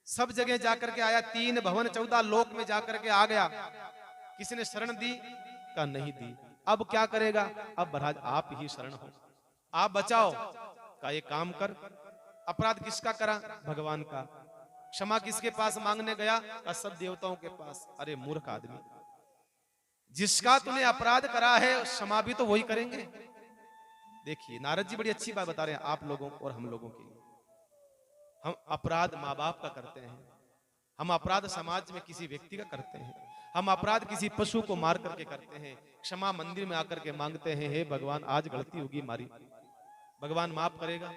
सब जगह जाकर के आया, 3 भवन 14 लोक में जाकर के आ गया। किसी ने शरण दी? कहा नहीं दी। अब क्या करेगा? अब महाराज आप ही शरण हो, आप बचाओ। का ये काम कर। अपराध किसका करा? भगवान का। क्षमा किसके पास मांगने गया? का सब देवताओं के पास। अरे मूर्ख आदमी, जिसका तूने अपराध करा है क्षमा भी तो वही करेंगे। देखिए नारद जी बड़ी अच्छी बात बता रहे हैं आप लोगों और हम लोगों के लिए। हम अपराध माँ बाप का करते हैं, हम अपराध समाज में किसी व्यक्ति का करते हैं, हम अपराध किसी पशु को मार करके करते हैं। क्षमा मंदिर में आकर के मांगते हैं, हे भगवान आज गलती होगी हमारी, भगवान माफ करेगा?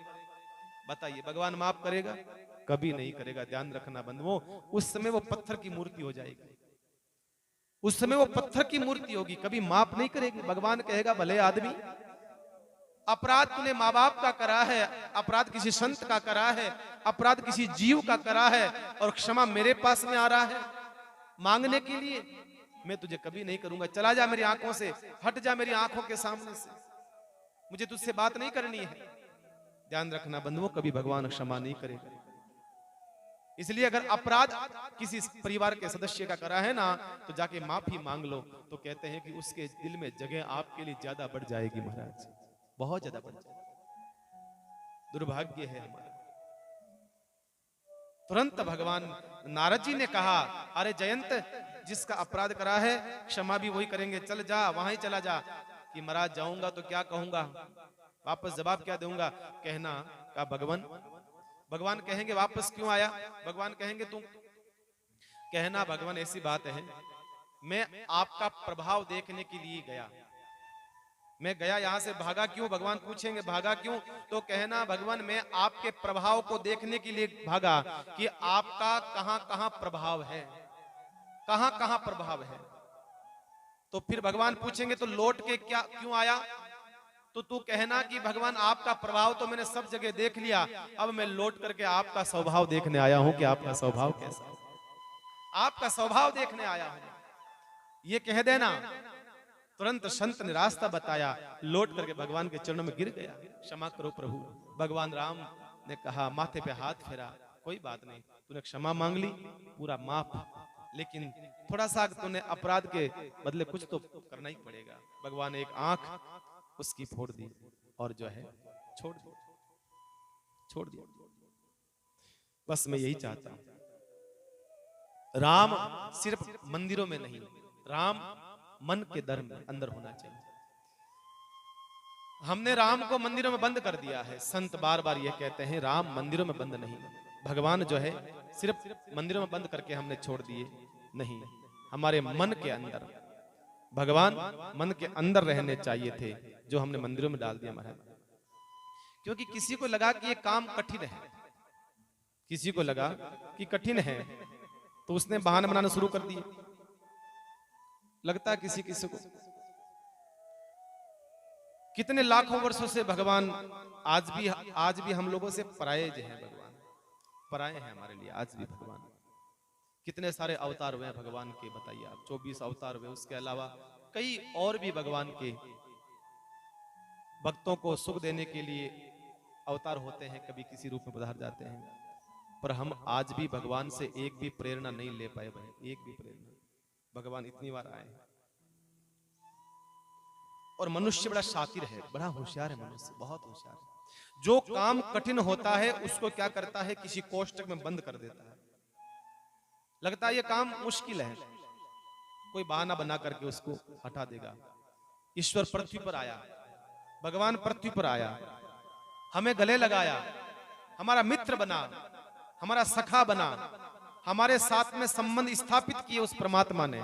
बताइए भगवान माफ करेगा? कभी नहीं करेगा। ध्यान रखना बंधुओं, उस समय वो पत्थर की मूर्ति हो जाएगी, उस समय वो पत्थर की मूर्ति होगी, कभी माफ नहीं करेगी। भगवान कहेगा भले आदमी, अपराध तूने माँ बाप का करा है, अपराध किसी संत का करा है, अपराध किसी जीव का करा है, और क्षमा मेरे पास में आ रहा है मांगने के लिए, मैं तुझे कभी नहीं करूंगा। चला जा मेरी आंखों से, हट जा मेरी आंखों के सामने से, मुझे तुझसे बात नहीं करनी है। ध्यान रखना बंधुओं, कभी भगवान क्षमा नहीं करेगा। इसलिए अगर अपराध किसी परिवार के सदस्य का करा है ना, तो जाके माफी मांग लो, तो कहते हैं कि उसके दिल में जगह आपके लिए ज्यादा बढ़ जाएगी महाराज, बहुत ज्यादा बढ़ जाएगी। दुर्भाग्य है हमारा। तुरंत भगवान नारद जी ने कहा, अरे जयंत, जिसका अपराध करा है क्षमा भी वही करेंगे, चल जा, वहां ही चला जा। कि महाराज जाऊंगा तो क्या कहूंगा, वापस जवाब क्या दूंगा? कहना का भगवान, भगवान कहेंगे वापस क्यों आया? भगवान कहेंगे तुम, कहना भगवान ऐसी बात है, मैं आपका प्रभाव देखने के लिए गया, मैं गया, यहां से भागा क्यों? भगवान पूछेंगे भागा क्यों? तो कहना भगवान मैं आपके प्रभाव को देखने के लिए भागा कि आपका कहां कहां प्रभाव है, कहां कहां प्रभाव है। तो फिर भगवान पूछेंगे तो लौट के क्या क्यों आया? तो तू कहना कि भगवान आपका प्रभाव तो मैंने सब जगह देख लिया, अब मैं लौट करके आपका स्वभाव देखने आया हूं कि आपका स्वभाव कैसा है, आपका स्वभाव देखने आया हूं, ये कह देना। तुरंत संत ने रास्ता बताया, लौट करके भगवान के चरणों में गिर गया, क्षमा करो प्रभु। भगवान राम ने कहा, माथे पे हाथ फेरा, कोई बात नहीं, तूने क्षमा मांग ली, पूरा माफ, लेकिन थोड़ा सा तूने अपराध के बदले कुछ तो करना ही पड़ेगा। भगवान एक आंख उसकी फोड़ दी और जो है छोड़ दी, छोड़ दिया। बस मैं यही चाहता हूं, राम सिर्फ मंदिरों में नहीं, राम मन के दर में अंदर होना चाहिए। हमने राम को मंदिरों में बंद कर दिया है। संत बार बार ये कहते हैं, राम मंदिरों में बंद नहीं, भगवान जो है सिर्फ मंदिरों में बंद करके हमने छोड़ दिए नहीं, हमारे मन के अंदर भगवान मन के अंदर रहने चाहिए थे, जो हमने मंदिरों में डाल दिया महाराज। क्योंकि किसी को लगा कि ये काम कठिन है, किसी को लगा कि कठिन है, तो उसने बहाने बनाना शुरू कर दिए। लगता है किसी किसी को, कितने लाखों वर्षों से भगवान आज भी हम लोगों से पराये हैं, भगवान पराये हैं हमारे लिए आज भी। भगवान कितने सारे अवतार हुए हैं भगवान के, बताइए आप, 24 अवतार हुए, उसके अलावा कई और भी भगवान के भक्तों को सुख देने के लिए अवतार होते हैं, कभी किसी रूप में पधार जाते हैं, पर हम आज भी भगवान से एक भी प्रेरणा नहीं ले पाए भाई, एक भी प्रेरणा। भगवान इतनी बार आए। और मनुष्य बड़ा शातिर है, बड़ा होशियार है मनुष्य, बहुत होशियार है। जो काम कठिन होता है उसको क्या करता है, किसी कोष्टक में बंद कर देता है। लगता है ये काम मुश्किल है, कोई बहाना बना करके उसको हटा देगा। ईश्वर पृथ्वी पर आया, भगवान पृथ्वी पर आया, हमें गले लगाया, हमारा मित्र बना, हमारा सखा बना, हमारे साथ में संबंध स्थापित किए उस परमात्मा ने।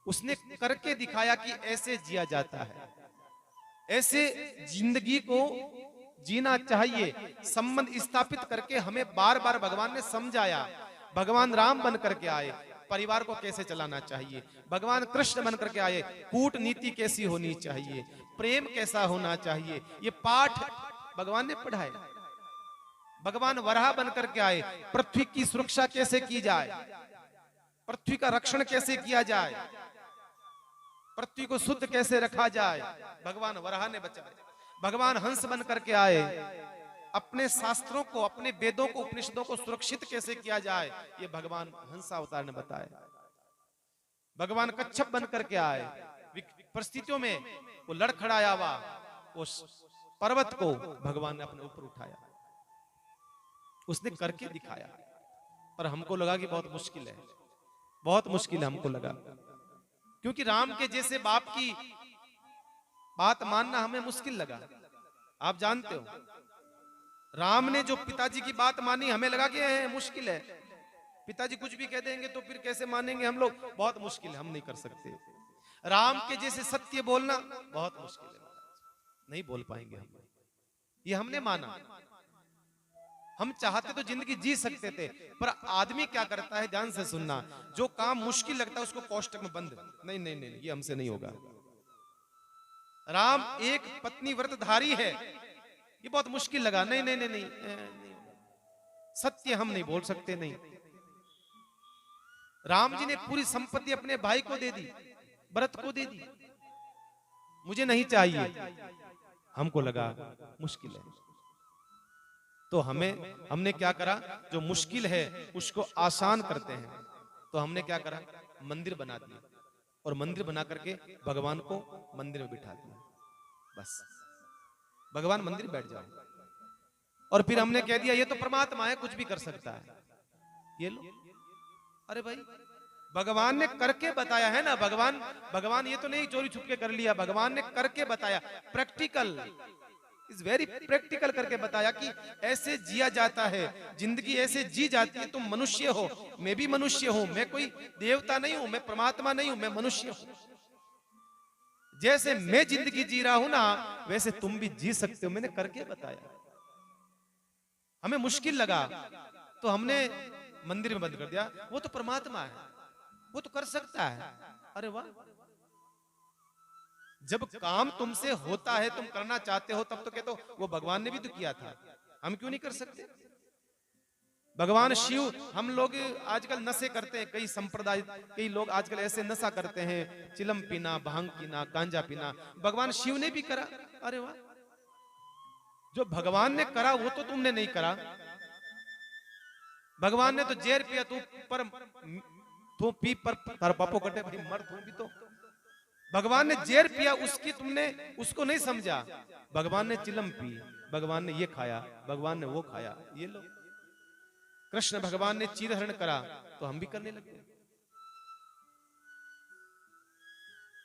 उसने करके दिखाया कि ऐसे जिया जाता है, ऐसे जिंदगी को जीना चाहिए। संबंध स्थापित करके हमें बार बार भगवान ने समझाया। भगवान राम बन करके आए, परिवार को कैसे चलाना चाहिए। भगवान कृष्ण बन करके आए, कूटनीति कैसी होनी चाहिए, प्रेम कैसा होना चाहिए, ये पाठ भगवान ने पढ़ाए। भगवान वराह बन करके आए, पृथ्वी की सुरक्षा कैसे की जाए, पृथ्वी का रक्षण कैसे किया जाए, पृथ्वी को शुद्ध कैसे रखा जाए, भगवान वराह ने बचाए। भगवान हंस बन करके आए, अपने शास्त्रों को, अपने वेदों को, उपनिषदों को सुरक्षित कैसे किया जाए, ये भगवान हंस अवतार ने बताया। भगवान कच्छप बन करके आए, परिस्थितियों में वो लड़खड़ाया हुआ उस पर्वत को भगवान ने अपने ऊपर उठाया, उसने करके दिखाया। पर हमको लगा कि बहुत मुश्किल है, बहुत मुश्किल है हमको लगा, क्योंकि राम के जैसे बाप की बात मानना हमें मुश्किल लगा। आप जानते हो, राम ने जो पिताजी की बात मानी, हमें लगा कि मुश्किल है, पिताजी कुछ भी कह देंगे तो फिर कैसे मानेंगे हम लोग, बहुत मुश्किल है, हम नहीं कर सकते। राम के जैसे सत्य बोलना बहुत मुश्किल है, नहीं बोल पाएंगे हम, ये हमने माना। हम चाहते तो जिंदगी जी सकते थे, पर आदमी क्या करता है, ध्यान से सुनना, जो काम मुश्किल लगता है उसको कोष्टक में बंद, नहीं नहीं नहीं, ये हमसे नहीं होगा। राम एक पत्नी व्रतधारी है, ये बहुत मुश्किल लगा, नहीं नहीं नहीं नहीं, नहीं। सत्य हम नहीं बोल सकते, नहीं। राम जी ने पूरी संपत्ति अपने भाई को दे दी, भरत को दे दी, मुझे नहीं चाहिए, हमको लगा मुश्किल है। तो हमने क्या करा, जो मुश्किल है उसको आसान करते हैं। तो हमने क्या करा, मंदिर बना दिया और मंदिर बना करके भगवान को मंदिर में बिठा दिया। बस भगवान मंदिर बैठ जाओ, और फिर हमने कह दिया ये तो परमात्मा है, कुछ भी कर सकता है, ये लो। अरे भाई, भगवान ने करके बताया है ना। भगवान ये तो नहीं चोरी छुपके कर लिया, भगवान ने करके बताया। प्रैक्टिकल इज वेरी प्रैक्टिकल करके बताया कि ऐसे जिया जाता है, जिंदगी ऐसे जी जाती है। तुम मनुष्य हो, मैं भी मनुष्य हूं, मैं कोई देवता नहीं हूं, मैं परमात्मा नहीं हूं, मैं मनुष्य हूं। जैसे मैं जिंदगी जी रहा हूं ना, वैसे तुम भी जी सकते हो, मैंने करके बताया। हमें मुश्किल लगा तो हमने मंदिर में बंद कर दिया। वो तो परमात्मा है, वो तो कर सकता है। अरे वाह, जब काम तुमसे होता है, तुम करना चाहते हो, तब तो कहते हो वो भगवान ने भी तो किया था, हम क्यों नहीं कर सकते। भगवान शिव, हम लोग आजकल नशे करते हैं, कई संप्रदाय, कई लोग आजकल ऐसे नशा करते हैं, चिलम पीना, भांग पीना, गांजा पीना। भगवान शिव ने भी करा। अरे वाह, जो भगवान ने करा वो तो तुमने नहीं करा। भगवान ने तो जेर पिया, तू पी पर तार पापो कटे, भाई मर तू भी तो। भगवान ने जेर पिया, उसकी तुमने उसको नहीं समझा। भगवान ने चिलम पी, भगवान ने ये खाया, भगवान ने वो खाया, ये लो। कृष्ण भगवान ने चीरहरण करा, तो हम भी करने लगे।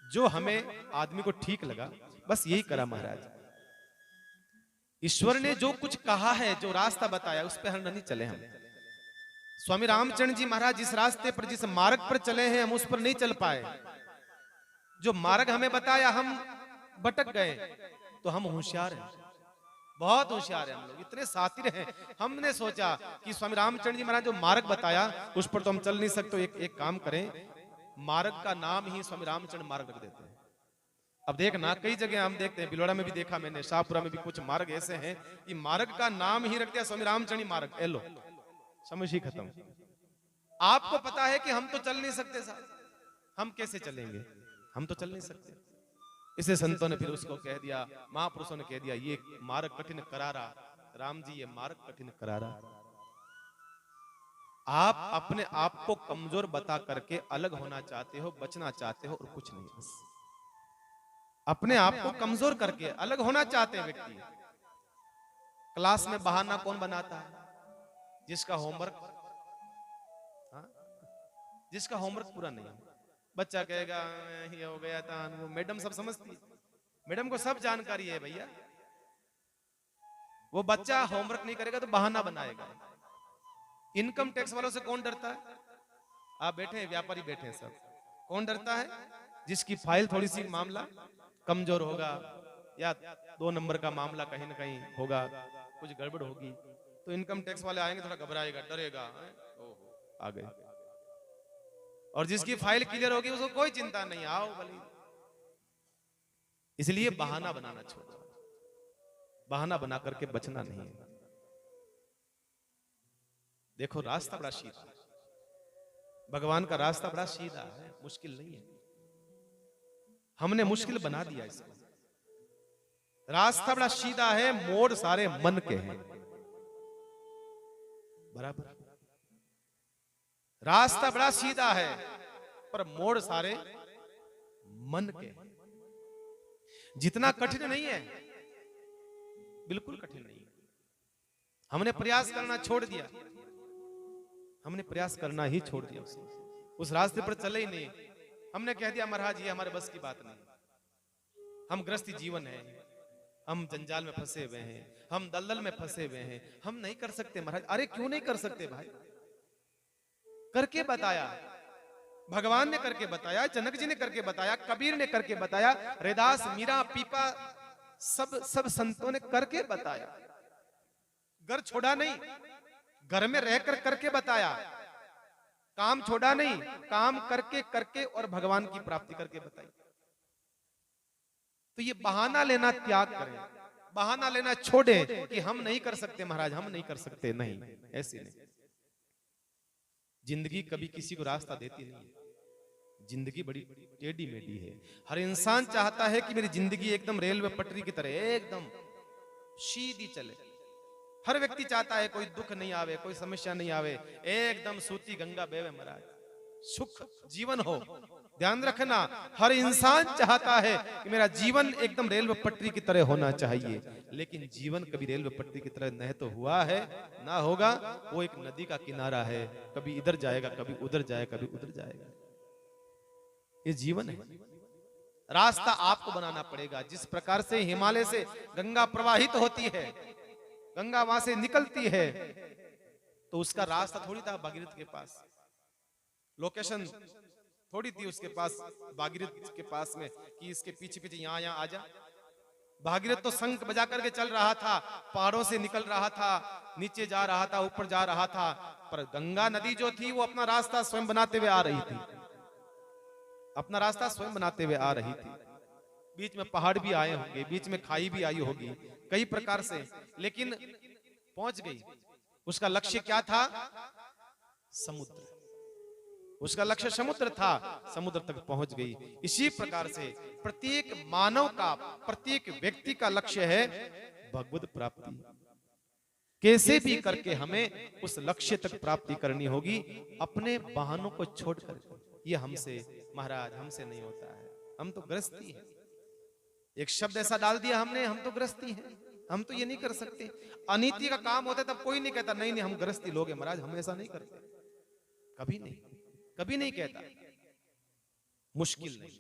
जो हमें आदमी को ठीक लगा, बस यही करा महाराज। ईश्वर ने जो कुछ कहा है, जो रास्ता बताया, उस पर हम नहीं चले। हम स्वामी रामचंद्र जी महाराज जिस रास्ते पर, जिस मार्ग पर चले हैं, हम उस पर नहीं चल पाए। जो मार्ग हमें बताया, हम भटक गए। तो हम होशियार हैं, बहुत होशियार हैं हम लोग, इतने सातिर हैं। हमने सोचा कि स्वामी रामचंद्र जी महाराज जो मार्ग बताया, उस पर तो हम चल नहीं सकते। एक काम करें, मार्ग का नाम ही स्वामी रामचंद्र मार्ग रख देते हैं। अब देखना, कई जगह हम देखते हैं, बिलोड़ा में भी देखा मैंने, शाहपुरा में भी कुछ मार्ग ऐसे हैं कि मार्ग का नाम ही रख दिया स्वामी रामचंद्र मार्ग। एलो, समझ ही खत्म। आपको पता है कि हम तो चल नहीं सकते साहब, हम कैसे चलेंगे, हम तो चल नहीं सकते। इसे संतों ने फिर उसको कह दिया, महापुरुषों ने कह दिया, ये मार्ग कठिन करारा। राम जी, ये मार्ग कठिन करारा। आप अपने आप को कमजोर बता करके अलग होना चाहते हो, बचना चाहते हो, और कुछ नहीं। बस अपने आप को कमजोर करके अलग होना चाहते हैं व्यक्ति। क्लास में बहाना कौन बनाता है? जिसका होमवर्क जिसका होमवर्क पूरा नहीं है। बच्चा कहेगा ये हो गया था, वो मैडम सब समझती है, मैडम को सब जानकारी है भैया। वो बच्चा होमवर्क नहीं करेगा तो बहाना बनाएगा। इनकम टैक्स वालों से कौन डरता है? आप बैठे हैं, व्यापारी बैठे हैं, सब कौन डरता है? जिसकी फाइल थोड़ी सी मामला कमजोर होगा, या 2 नंबर का मामला कहीं ना कहीं होगा, कुछ गड़बड़ होगी, तो इनकम टैक्स वाले आएंगे, थोड़ा घबराएगा, डरेगा, आ गए। और जिसकी फाइल क्लियर होगी उसको कोई चिंता नहीं, आओ भले। इसलिए बहाना बनाना छोड़ो, बहाना बना करके बचना नहीं है। देखो रास्ता बड़ा सीधा, भगवान का रास्ता बड़ा सीधा है, मुश्किल नहीं है। हमने मुश्किल बना दिया इसको। रास्ता बड़ा सीधा है, मोड़ सारे मन के हैं। बराबर, रास्ता बड़ा सीधा है, पर मोड़ सारे मन के हैं। जितना कठिन नहीं है, बिल्कुल कठिन नहीं है। हमने प्रयास करना छोड़ दिया, हमने प्रयास करना ही छोड़ दिया, उस रास्ते पर चले ही नहीं। हमने कह दिया महाराज ये हमारे बस की बात नहीं, हम गृहस्थी जीवन है, हम जंजाल में फंसे हुए हैं, हम दलदल में फंसे हुए हैं, हम नहीं कर सकते महाराज। अरे क्यों नहीं कर सकते भाई? करके बताया, भगवान ने करके बताया, जनक जी ने करके बताया, कबीर ने करके बताया, रैदास, मीरा, पीपा, सब संतों ने करके बताया। घर छोड़ा नहीं, घर में रहकर करके बताया, काम छोड़ा नहीं, काम करके करके और भगवान की प्राप्ति करके बताई। तो ये बहाना लेना त्याग करें, बहाना लेना छोड़ें कि हम नहीं कर सकते महाराज, हम नहीं कर सकते, नहीं, ऐसे नहीं। जिंदगी कभी किसी को रास्ता देती नहीं है, जिंदगी बड़ी टेढ़ी मेढ़ी है। हर इंसान चाहता है कि मेरी जिंदगी एकदम रेलवे पटरी की तरह एकदम सीधी चले, हर व्यक्ति चाहता है कोई दुख नहीं आवे, कोई समस्या नहीं आवे, एकदम सूती गंगा बेवे महाराज, सुख जीवन हो। ध्यान रखना, हर इंसान चाहता है कि मेरा जीवन एकदम रेलवे पटरी की तरह होना चाहिए, लेकिन जीवन कभी रेलवे पटरी की तरह नहीं तो हुआ है ना होगा। वो एक नदी का किनारा है, कभी इधर जाएगा, कभी उधर जाएगा, कभी उधर जाएगा। ये जीवन है। रास्ता आपको बनाना पड़ेगा। जिस प्रकार से हिमालय से गंगा प्रवाहित होती है, गंगा वहां से निकलती है, तो उसका रास्ता थोड़ी था भागीरथ के पास, लोकेशन थोड़ी थी उसके पास, भागीरथ के पास में कि इसके पीछे पीछे यहां यहां आ जा। भागीरथ तो शंख बजा करके चल रहा था, पहाड़ों से निकल रहा था, नीचे जा रहा था, ऊपर जा रहा था, पर गंगा नदी जो थी वो अपना रास्ता स्वयं बनाते हुए आ रही थी, अपना रास्ता स्वयं बनाते हुए आ रही थी। बीच में पहाड़ भी आए होंगे, बीच में खाई भी आई होगी, कई प्रकार से, लेकिन पहुंच गई। उसका लक्ष्य क्या था? समुद्र। उसका लक्ष्य समुद्र था, समुद्र तक पहुंच गई। इसी प्रकार से प्रत्येक मानव का, प्रत्येक व्यक्ति का लक्ष्य है भगवत प्राप्ति। कैसे भी करके हमें उस लक्ष्य तक प्राप्ति करनी होगी, अपने वाहनों को छोड़कर। ये हमसे महाराज, हमसे नहीं होता है, हम तो गृहस्थी हैं। एक शब्द ऐसा डाल दिया हमने, हम तो गृहस्थी हैं, हम तो ये नहीं कर सकते। अनीति का काम होता है तब कोई नहीं कहता नहीं नहीं हम गृहस्थी लोग हैं महाराज, हम ऐसा नहीं करते, कभी नहीं, कभी नहीं कहता। मुश्किल नहीं,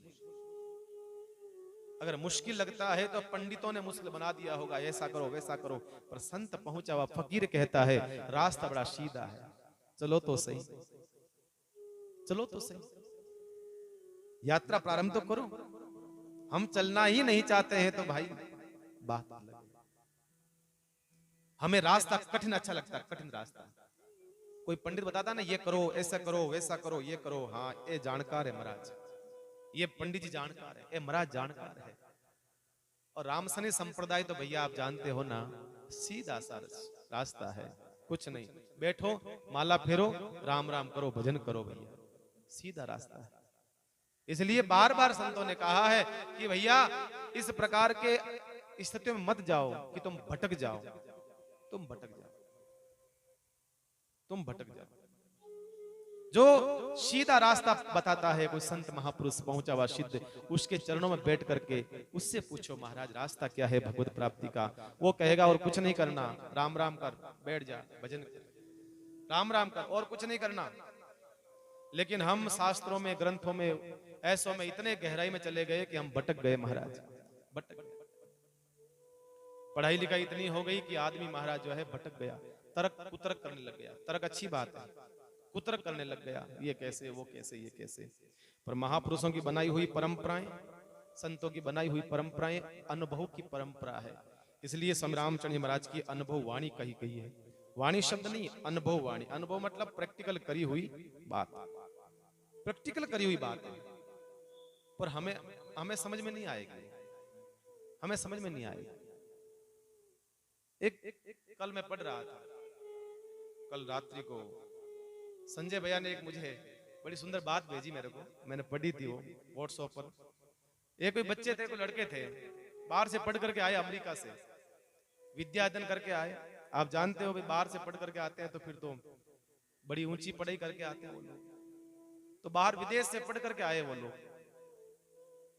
अगर मुश्किल लगता है तो पंडितों ने मुश्किल बना दिया होगा, ऐसा करो वैसा करो, पर संत पहुंचा हुआ फकीर कहता है रास्ता बड़ा सीधा है, चलो तो सही, चलो तो सही, यात्रा प्रारंभ तो करो। हम चलना ही नहीं चाहते हैं तो भाई बात अलग है। हमें रास्ता कठिन अच्छा लगता है, कठिन रास्ता। कोई पंडित बताता ना ये करो, ऐसा करो, वैसा करो, ये करो, हाँ ये जानकार है महाराज, ये पंडित जी जानकार है, ये महाराज जानकार है। और रामसनी संप्रदाय तो भैया आप जानते हो ना, सीधा सा रास्ता है, कुछ नहीं, बैठो माला फेरो, राम राम करो, भजन करो, भैया सीधा रास्ता है। इसलिए बार बार संतों ने कहा है कि भैया इस प्रकार के स्थितियों में मत जाओ कि तुम भटक जाओ, तुम भटक जाओ, तुम भटक जाओ। जो सीधा रास्ता बताता है कोई संत महापुरुष पहुंचा हुआ सिद्ध, उसके चरणों में बैठ करके उससे पूछो महाराज रास्ता क्या है भगवत प्राप्ति का, वो कहेगा और कुछ नहीं करना, राम राम कर, बैठ जा, भजन कर, राम राम कर, और कुछ नहीं करना। लेकिन हम शास्त्रों में, ग्रंथों में, ऐसों में इतने गहराई में चले गए कि हम भटक गए महाराज, भटक गए। पढ़ाई लिखाई इतनी हो गई कि आदमी महाराज जो है भटक गया, तर्क कुतर्क करने लग गया। तर्क अच्छी बात है, कुतर्क करने लग गया, ये कैसे, वो कैसे, ये कैसे। पर महापुरुषों की बनाई हुई परंपराएं, संतों की बनाई हुई परंपराएं अनुभव की परंपरा है। इसलिए स्वामी रामचंद्र जी महाराज की अनुभव वाणी कही गई है। वाणी शब्द नहीं, अनुभव वाणी। अनुभव मतलब प्रैक्टिकल करी हुई बात, प्रैक्टिकल करी हुई बात है। पर हमें समझ में नहीं आएगी, हमें समझ में नहीं आएगी। एक कल मैं पढ़ रहा था, कल रात्रि को संजय भैया ने एक मुझे बड़ी सुंदर बात भेजी मेरे को, मैंने पढ़ी थी वो व्हाट्सएप पर। एक कोई बच्चे थे, कोई लड़के थे, बाहर से पढ़ करके आए, अमेरिका से विद्या अध्ययन करके आए। आप जानते हो भाई बाहर से पढ़ करके आते हैं तो फिर तो बड़ी ऊंची पढ़ाई करके आते हैं वो लोग। तो बाहर विदेश से पढ़ करके आए वो लोग।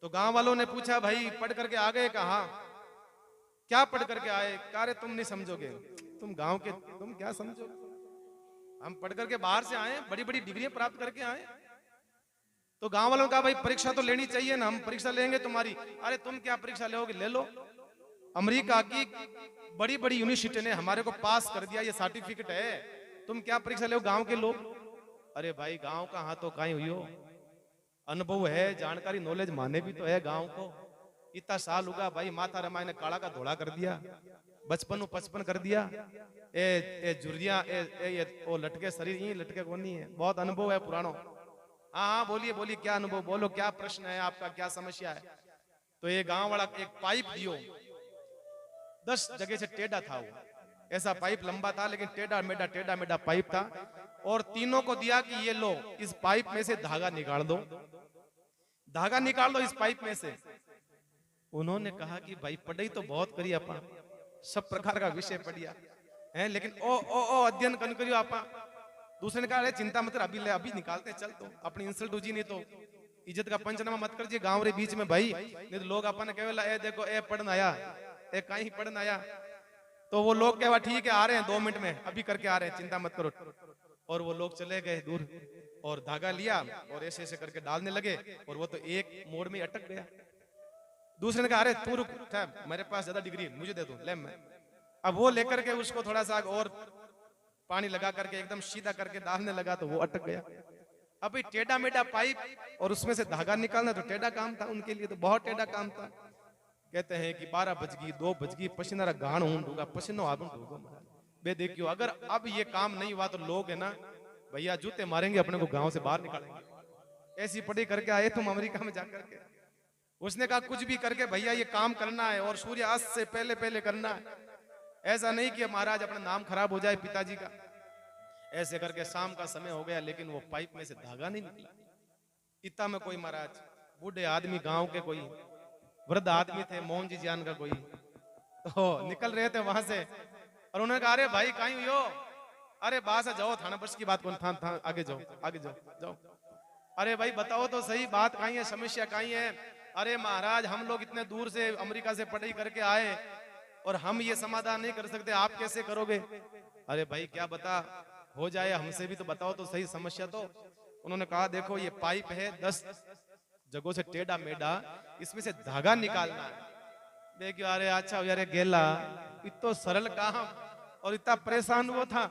तो गांव वालों ने पूछा भाई पढ़ करके आ गए कहाँ, क्या पढ़ करके आए? कहा रे तुम नहीं समझोगे, तुम गांव के, तुम क्या समझोगे, हम पढ़ करके बाहर से आए, बड़ी बड़ी डिग्रियां प्राप्त करके आए। तो गांव वालों ने कहा भाई परीक्षा तो लेनी चाहिए ना, हम परीक्षा लेंगे तुम्हारी। अरे तुम क्या परीक्षा लोगे, ले लो, अमेरिका की बड़ी बड़ी यूनिवर्सिटी ने हमारे को पास कर दिया, ये सर्टिफिकेट है, तुम क्या परीक्षा लो गांव के लोग। अरे भाई गांव का हाथों कहीं हुई हो, अनुभव है, जानकारी, नॉलेज माने भी तो है गांव को। इतना साल होगा भाई, माता रमाई ने काला का धोला कर दिया, बचपन 55 कर दिया, ए जुरिया ए ओ लटके शरीर, ये लटके कौन नहीं है, बहुत अनुभव है पुरानो। हाँ हाँ बोलिए बोलिए, क्या अनुभव, बोलो क्या प्रश्न है आपका, क्या समस्या है। तो ये गांव वाला एक पाइप दियो, 10 जगह से टेढ़ा था वो, ऐसा पाइप लंबा था लेकिन टेढ़ा मेढ़ा पाइप था। और तीनों को दिया कि ये लो, इस पाइप में से धागा निकाल दो, धागा निकाल दो इस पाइप में से। उन्होंने कहा कि भाई पढ़ाई तो बहुत करी अपन, सब प्रकार का विषय पढ़िया, हैं, लेकिन ओ अध्ययन कन करियो आपा। दूसरे ने कहा अरे चिंता मत कर, अभी ले, अभी निकालते हैं, चल तो अपनी इंसल्ट हो जी, नहीं तो इज्जत का पंचनामा मत कर जी गांव रे बीच में भाई, नहीं तो लोग अपन कहेला ए देखो ए पढ़न आया, ए कहीं पढ़न आया, तो वो लोग कहेवा ठीक है आ रहे हैं 2 मिनट में, अभी करके आ रहे हैं, चिंता मत करो। और वो लोग चले गए दूर और धागा लिया और ऐसे ऐसे करके डालने लगे और वो तो एक मोड़ में अटक गया। दूसरे ने कहा अरे तू रुक, मेरे पास ज्यादा डिग्री है, मुझे दे दो, ले मैं। अब वो लेकर के उसको थोड़ा सा और पानी लगा करके एकदम सीधा करके डालने लगा तो वो अटक गया। अब टेढ़ा मेढ़ा पाइप और उसमें से धागा निकालना तो टेढ़ा काम था उनके लिए, तो बहुत टेढ़ा काम था। कहते हैं कि 12 बज गई, 2 बज गई, पसीना गाण ढूंढूंगा, पसीनो आगुन ढूंढूंगा। बे देखियो अगर अब ये काम नहीं हुआ तो लोग है ना भैया जूते मारेंगे, अपने को गांव से बाहर निकालेंगे। ऐसी पढ़ी करके आए तुम अमेरिका में जाकर के। उसने कहा कुछ भी करके भैया ये काम करना है और सूर्यास्त से पहले पहले करना है, ऐसा नहीं कि महाराज अपना नाम खराब हो जाए पिताजी का। ऐसे करके शाम का समय हो गया लेकिन वो पाइप में से धागा नहीं निकला। इतना में कोई महाराज बूढ़े आदमी गांव के कोई वृद्ध आदमी थे, मोहन जी जान का कोई, तो निकल रहे थे वहां से और उन्होंने कहा अरे भाई कहीं हो, अरे बाहर से जाओ, थाना बस की बात कौन था, आगे जाओ आगे जाओ जाओ। अरे भाई बताओ तो सही बात कहीं है, समस्या कहीं है। अरे महाराज हम लोग इतने दूर से अमेरिका से पढ़ाई करके आए और हम ये समाधान नहीं कर सकते, आप कैसे करोगे? अरे भाई क्या बता हो जाए, हमसे भी तो बताओ तो सही समस्या तो। उन्होंने कहा देखो ये पाइप है 10 जगहों से टेढ़ा मेढ़ा, इसमें से धागा निकालना है। देखियो अरे अच्छा अरे गेला इतना सरल काम और इतना परेशान वो था।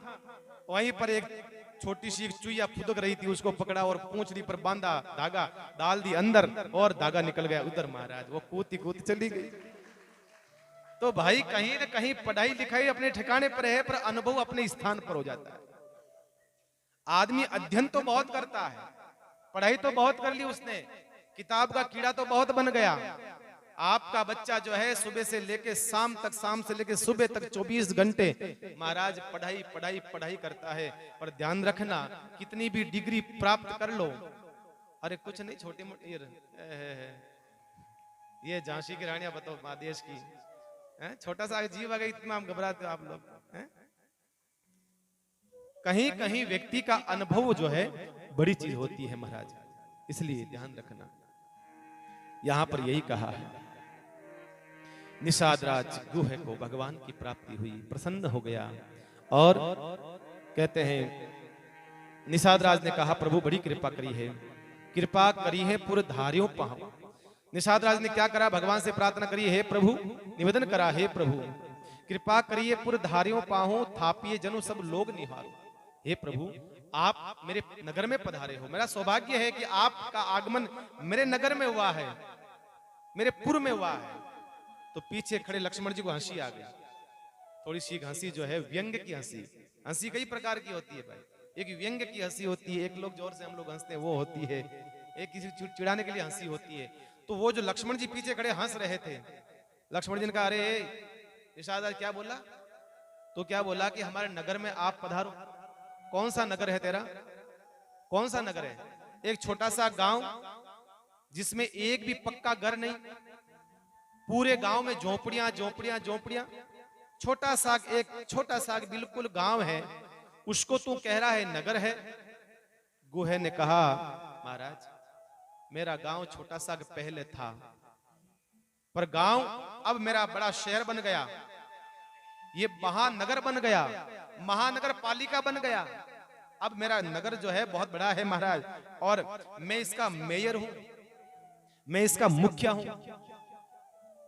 वहीं पर एक छोटी सी चुईया फुदक रही थी, उसको पकड़ा और पूंछड़ी पर बांधा, धागा डाल दी अंदर और धागा निकल गया उधर। महाराज वो कूदती कूदती चली गई। तो भाई कहीं न कहीं पढ़ाई लिखाई अपने ठिकाने पर है पर अनुभव अपने स्थान पर हो जाता है। आदमी अध्ययन तो बहुत करता है, पढ़ाई तो बहुत कर ली उसने, किताब का कीड़ा तो बहुत बन गया। आपका बच्चा जो है सुबह से लेके शाम तक, शाम से लेके सुबह तक 24 घंटे महाराज पढ़ाई पढ़ाई पढ़ाई करता है। पर ध्यान रखना कितनी भी डिग्री प्राप्त कर लो, अरे कुछ नहीं छोटी मोटी ये झांसी की रानियां बताओ देश की, छोटा सा जीव आ गई इतना हम घबराते हो आप लोग। कहीं कहीं व्यक्ति का अनुभव जो है बड़ी चीज होती है महाराज, इसलिए ध्यान रखना। यहां पर यही कहा है निषाद राज गुह को भगवान की प्राप्ति हुई, प्रसन्न हो गया और कहते हैं निषाद राज ने कहा प्रभु बड़ी कृपा करी है पुरधारियों पाओ। निषाद राज ने क्या करा, भगवान से प्रार्थना करी, हे प्रभु निवेदन करा, हे प्रभु कृपा करिए पुरधारियों पाहो, थापिए जनु सब लोग निहारो। हे प्रभु आप मेरे नगर में पधारे हो, मेरा सौभाग्य है कि आपका आगमन मेरे नगर में हुआ है, मेरे पुर में हुआ है। तो पीछे खड़े लक्ष्मण जी को हंसी आ गई, थोड़ी सी हंसी जो है व्यंग की हंसी। हंसी कई प्रकार की होती है भाई, एक व्यंग की हंसी होती है, एक लोग जोर से हम लोग हंसते हैं वो होती है, एक किसी चिढ़ाने के लिए हंसी होती है। तो वो जो लक्ष्मण जी पीछे खड़े हंस रहे थे, लक्ष्मण जी ने कहा अरे निषाद क्या बोला? तो क्या बोला कि हमारे नगर में आप पधारो। कौन सा नगर है तेरा? कौन सा नगर है? एक छोटा सा गांव जिसमें एक भी पक्का घर नहीं, पूरे गांव में झोपड़ियां झोपड़ियां झोपड़ियां, छोटा सा बिल्कुल गांव है, उसको तू कह रहा है नगर है? गुहे ने कहा महाराज मेरा गांव छोटा सा पहले था, पर गांव अब मेरा बड़ा शहर बन गया, ये महानगर बन गया, महानगर पालिका बन गया। अब मेरा नगर जो है बहुत बड़ा है महाराज, और मैं इसका मेयर हूं, मैं इसका मुखिया हूं।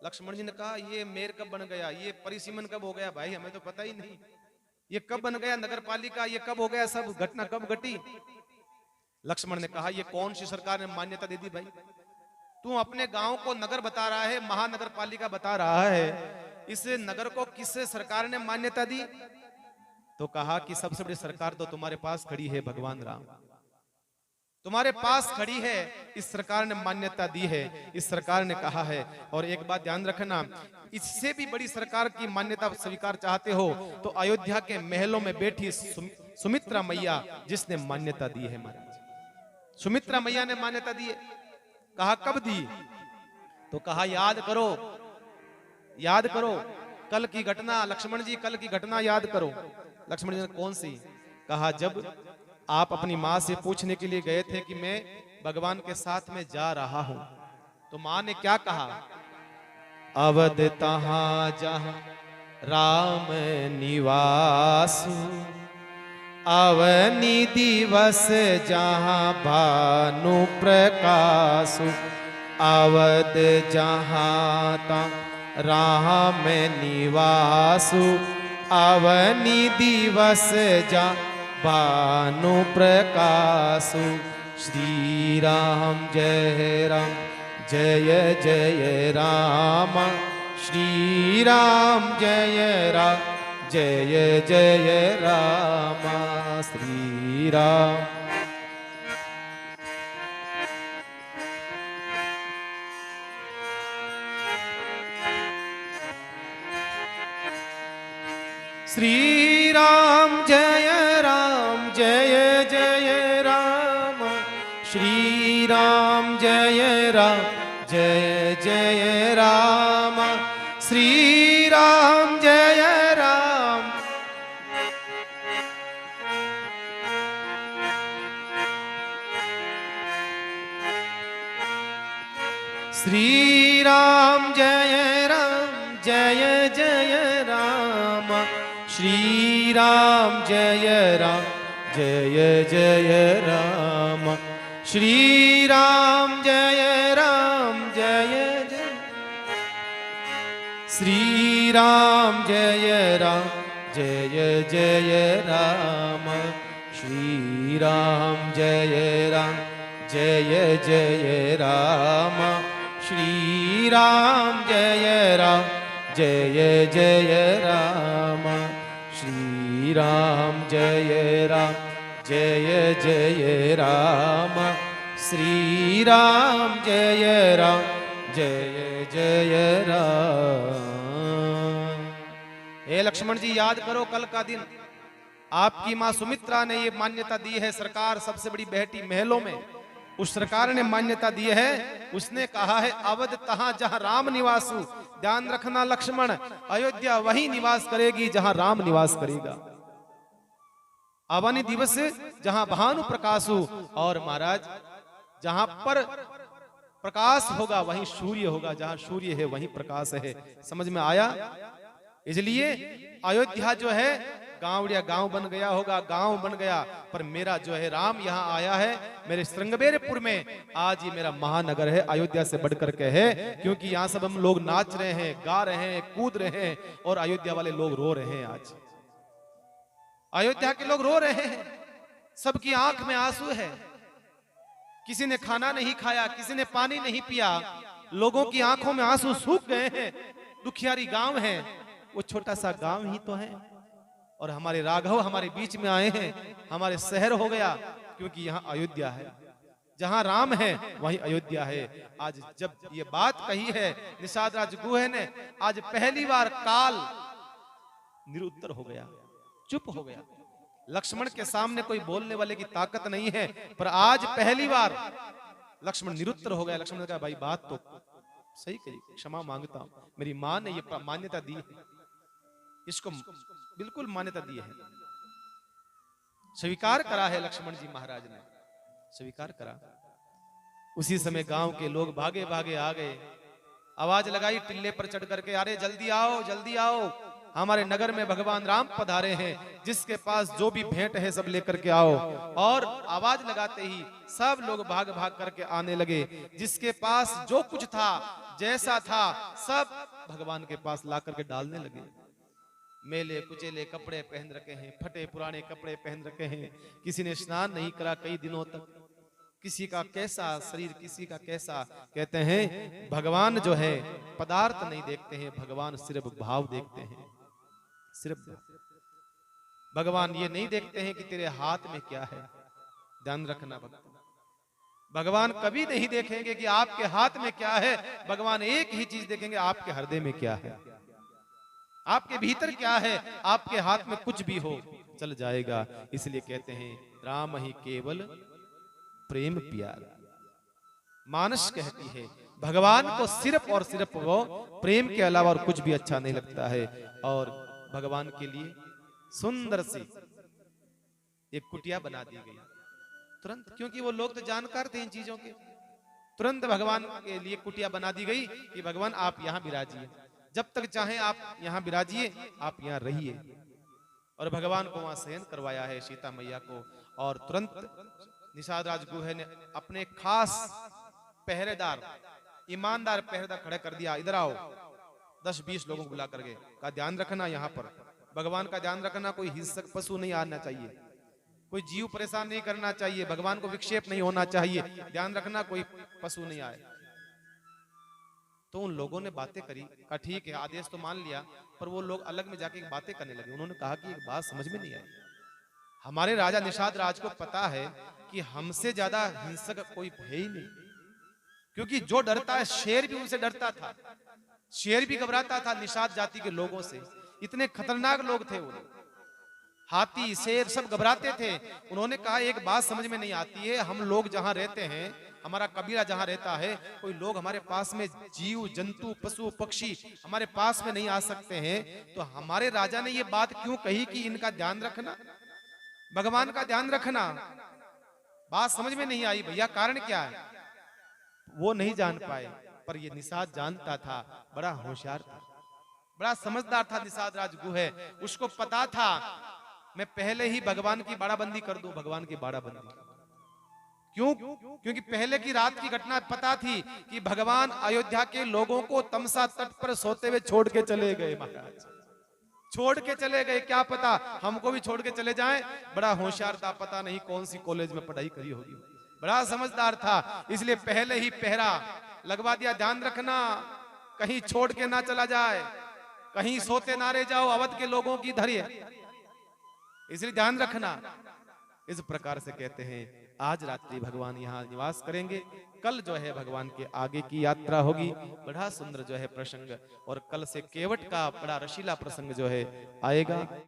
लक्ष्मण जी ने कहा ये मेयर कब बन गया, ये परिसीमन कब हो गया? भाई हमें तो पता ही नहीं, ये कब बन गया नगर पालिका, ये कब हो गया, सब घटना कब घटी? लक्ष्मण ने कहा ये कौन सी सरकार ने मान्यता दे दी भाई? तू अपने गांव को नगर बता रहा है, महानगर पालिका बता रहा है, इस नगर को किस सरकार ने मान्यता दी? तो कहा कि सबसे बड़ी सरकार तो तुम्हारे पास खड़ी है भगवान राम, तुम्हारे पास खड़ी है, इस सरकार ने मान्यता दी है, इस सरकार ने कहा है। और एक बात ध्यान रखना, इससे भी बड़ी सरकार की मान्यता स्वीकार चाहते हो तो अयोध्या के महलों में बैठी सुमित्रा मैया जिसने मान्यता दी है महाराज, सुमित्रा मैया ने मान्यता दी है। कहा कब दी? तो कहा याद करो कल की घटना, लक्ष्मण जी कल की घटना याद करो। लक्ष्मण जी ने कौन सी? कहा जब आप अपनी माँ से पूछने के लिए गए थे कि मैं भगवान के साथ में जा रहा हूं, तो माँ ने क्या कहा? अवध तहां जहां राम निवासु, अवनी दिवस जहां भानु प्रकाशु, अवध जहां ता राम निवासु, अवनी दिवस जहां भानु प्रकाशु। श्री राम जय राम जय जय राम, श्री राम जय राम जय जय राम, श्री राम। श्री राम जय जय राम, श्री राम जय जय राम, श्री राम जय राम। श्री राम जय जय राम, श्री राम जय जय राम, श्री राम जय जय, श्री राम जय जय राम, श्री राम जय जय राम, श्री राम जय जय राम, श्री राम जय जय राम, श्री राम जय जय राम। हे लक्ष्मण जी याद करो कल का दिन। आपकी मां सुमित्रा ने ये मान्यता दी है, सरकार सबसे बड़ी बेटी महलों में, उस सरकार ने मान्यता दी है। उसने कहा है अवध तहां जहां राम निवासु। ध्यान रखना लक्ष्मण, अयोध्या वही निवास करेगी जहां राम निवास करेगा। अवनी दिवस जहां भानु प्रकाशु, और महाराज जहां पर प्रकाश होगा वहीं सूर्य होगा, जहां सूर्य है वहीं प्रकाश है। समझ में आया? इसलिए अयोध्या जो है गांवड़िया गांव बन गया होगा, गांव बन गया, पर मेरा जो है राम यहाँ आया है मेरे श्रृंगबेरपुर में। आज ये मेरा महानगर है, अयोध्या से बढ़कर के है, क्योंकि यहाँ सब हम लोग नाच रहे हैं, गा रहे हैं, कूद रहे हैं, और अयोध्या वाले लोग रो रहे हैं। आज अयोध्या के लोग रो रहे हैं, सबकी आंख में आंसू है। किसी ने खाना नहीं खाया, किसी ने पानी नहीं पिया, लोगों की आंखों में आंसू सूख गए हैं। दुखियारी गांव है, वो छोटा सा गांव ही तो है, और हमारे राघव हमारे बीच में आए हैं, हमारे शहर हो गया, क्योंकि यहाँ अयोध्या है। जहां राम है वहीं अयोध्या है। आज जब ये बात कही है निषाद राज गुहे ने, आज पहली बार काल निरुत्तर हो गया, चुप हो गया। लक्ष्मण के सामने कोई बोलने वाले की ताकत नहीं है, पर आज पहली बार लक्ष्मण निरुत्तर हो गया। लक्ष्मण ने कहा भाई बात तो सही कही, क्षमा मांगता हूं, मेरी मां ने ये मान्यता दी है, इसको बिल्कुल मान्यता दी है, स्वीकार करा है। लक्ष्मण जी महाराज ने स्वीकार करा। उसी समय गांव के लोग भागे भागे आ गए, आवाज लगाई टिल्ले पर चढ़ करके, अरे जल्दी आओ जल्दी आओ, हमारे नगर में भगवान राम पधारे हैं, जिसके पास जो भी भेंट है सब लेकर के आओ। और आवाज लगाते ही सब लोग भाग भाग करके आने लगे। जिसके पास जो कुछ था, जैसा था, सब भगवान के पास ला करके डालने लगे। मेले कुचेले कपड़े पहन रखे हैं, फटे पुराने कपड़े पहन रखे हैं, किसी ने स्नान नहीं करा कई दिनों तक, किसी का कैसा शरीर, किसी का कैसा। कहते हैं भगवान जो है पदार्थ नहीं देखते हैं, भगवान सिर्फ भाव देखते हैं। सिर्फ भगवान ये नहीं देखते हैं कि तेरे हाथ में क्या है। ध्यान रखना भक्त, भगवान कभी नहीं देखेंगे कि आपके हाथ में क्या है। भगवान एक ही चीज देखेंगे, आपके हृदय में क्या है, आपके भीतर क्या है। आपके हाथ में कुछ भी हो चल जाएगा। इसलिए कहते हैं राम ही केवल प्रेम प्यारा। मानस कहती है भगवान को सिर्फ और सिर्फ वो प्रेम के अलावा और कुछ भी अच्छा नहीं लगता है। और भगवान के लिए सुंदर सी एक कुटिया बना दी गई तुरंत, क्योंकि वो लोग तो जानकार थे इन चीजों के। तुरंत भगवान के लिए कुटिया बना दी गई कि भगवान आप यहाँ विराजिए, जब तक चाहें आप यहाँ विराजिए, आप यहाँ रहिए। और भगवान को वहां शयन करवाया है सीता मैया को। और तुरंत निषाद राजगुह ने अपने खास पहरेदार, ईमानदार पहरेदार खड़े कर दिया, इधर आओ। 10-20 लोगों को बुला करके कहा ध्यान रखना, यहाँ पर भगवान का ध्यान रखना, कोई हिंसक पशु नहीं आना चाहिए, कोई जीव परेशान नहीं करना चाहिए, भगवान को विक्षेप नहीं होना चाहिए, ध्यान रखना कोई पशु नहीं आए। तो उन लोगों ने बातें करी, कहा ठीक है आदेश तो मान लिया, पर वो लोग अलग में जाके बातें करने लगे। उन्होंने कहा कि एक बात समझ में नहीं आई, हमारे राजा निषाद राज को पता है कि हमसे ज्यादा हिंसक कोई है ही नहीं, क्योंकि जो डरता है शेर भी उनसे डरता था, शेर भी घबराता था निषाद जाति के लोगों से। इतने खतरनाक लोग थे वो, हाथी शेर सब घबराते थे। उन्होंने कहा एक बात समझ में नहीं आती है, हम लोग जहां रहते हैं, हमारा कबीला जहां रहता है, कोई लोग हमारे पास में जीव जंतु पशु पक्षी हमारे पास में नहीं आ सकते हैं, तो हमारे राजा ने ये बात क्यों कही कि इनका ध्यान रखना, भगवान का ध्यान रखना। बात समझ में नहीं आई भैया, कारण क्या है वो नहीं जान पाए, पर ये निषाद जानता था, बड़ा होशियार था, बड़ा समझदार था निषाद राजगुह है। उसको पता था मैं पहले ही भगवान की बाड़ाबंदी कर दूं, भगवान की बाड़ाबंदी। क्यों? क्योंकि पहले की रात की घटना पता थी कि भगवान अयोध्या के लोगों को तमसा तट पर सोते हुए छोड़ के चले गए, महाराज छोड़ के चले गए। क्या पता हमको भी छोड़ के चले जाएं। बड़ा होशियार था, पता नहीं कौन सी कॉलेज में पढ़ाई करी होगी, बड़ा समझदार था, इसलिए पहले ही पहरा लगवा दिया, ध्यान रखना कहीं छोड़ के ना चला जाए, कहीं सोते ना रह जाओ अवध के लोगों की धैर्य, इसलिए ध्यान रखना। इस प्रकार से कहते हैं आज रात्रि भगवान यहाँ निवास करेंगे, कल जो है भगवान के आगे की यात्रा होगी। बड़ा सुंदर जो है प्रसंग, और कल से केवट का बड़ा रसीला प्रसंग जो है आएगा।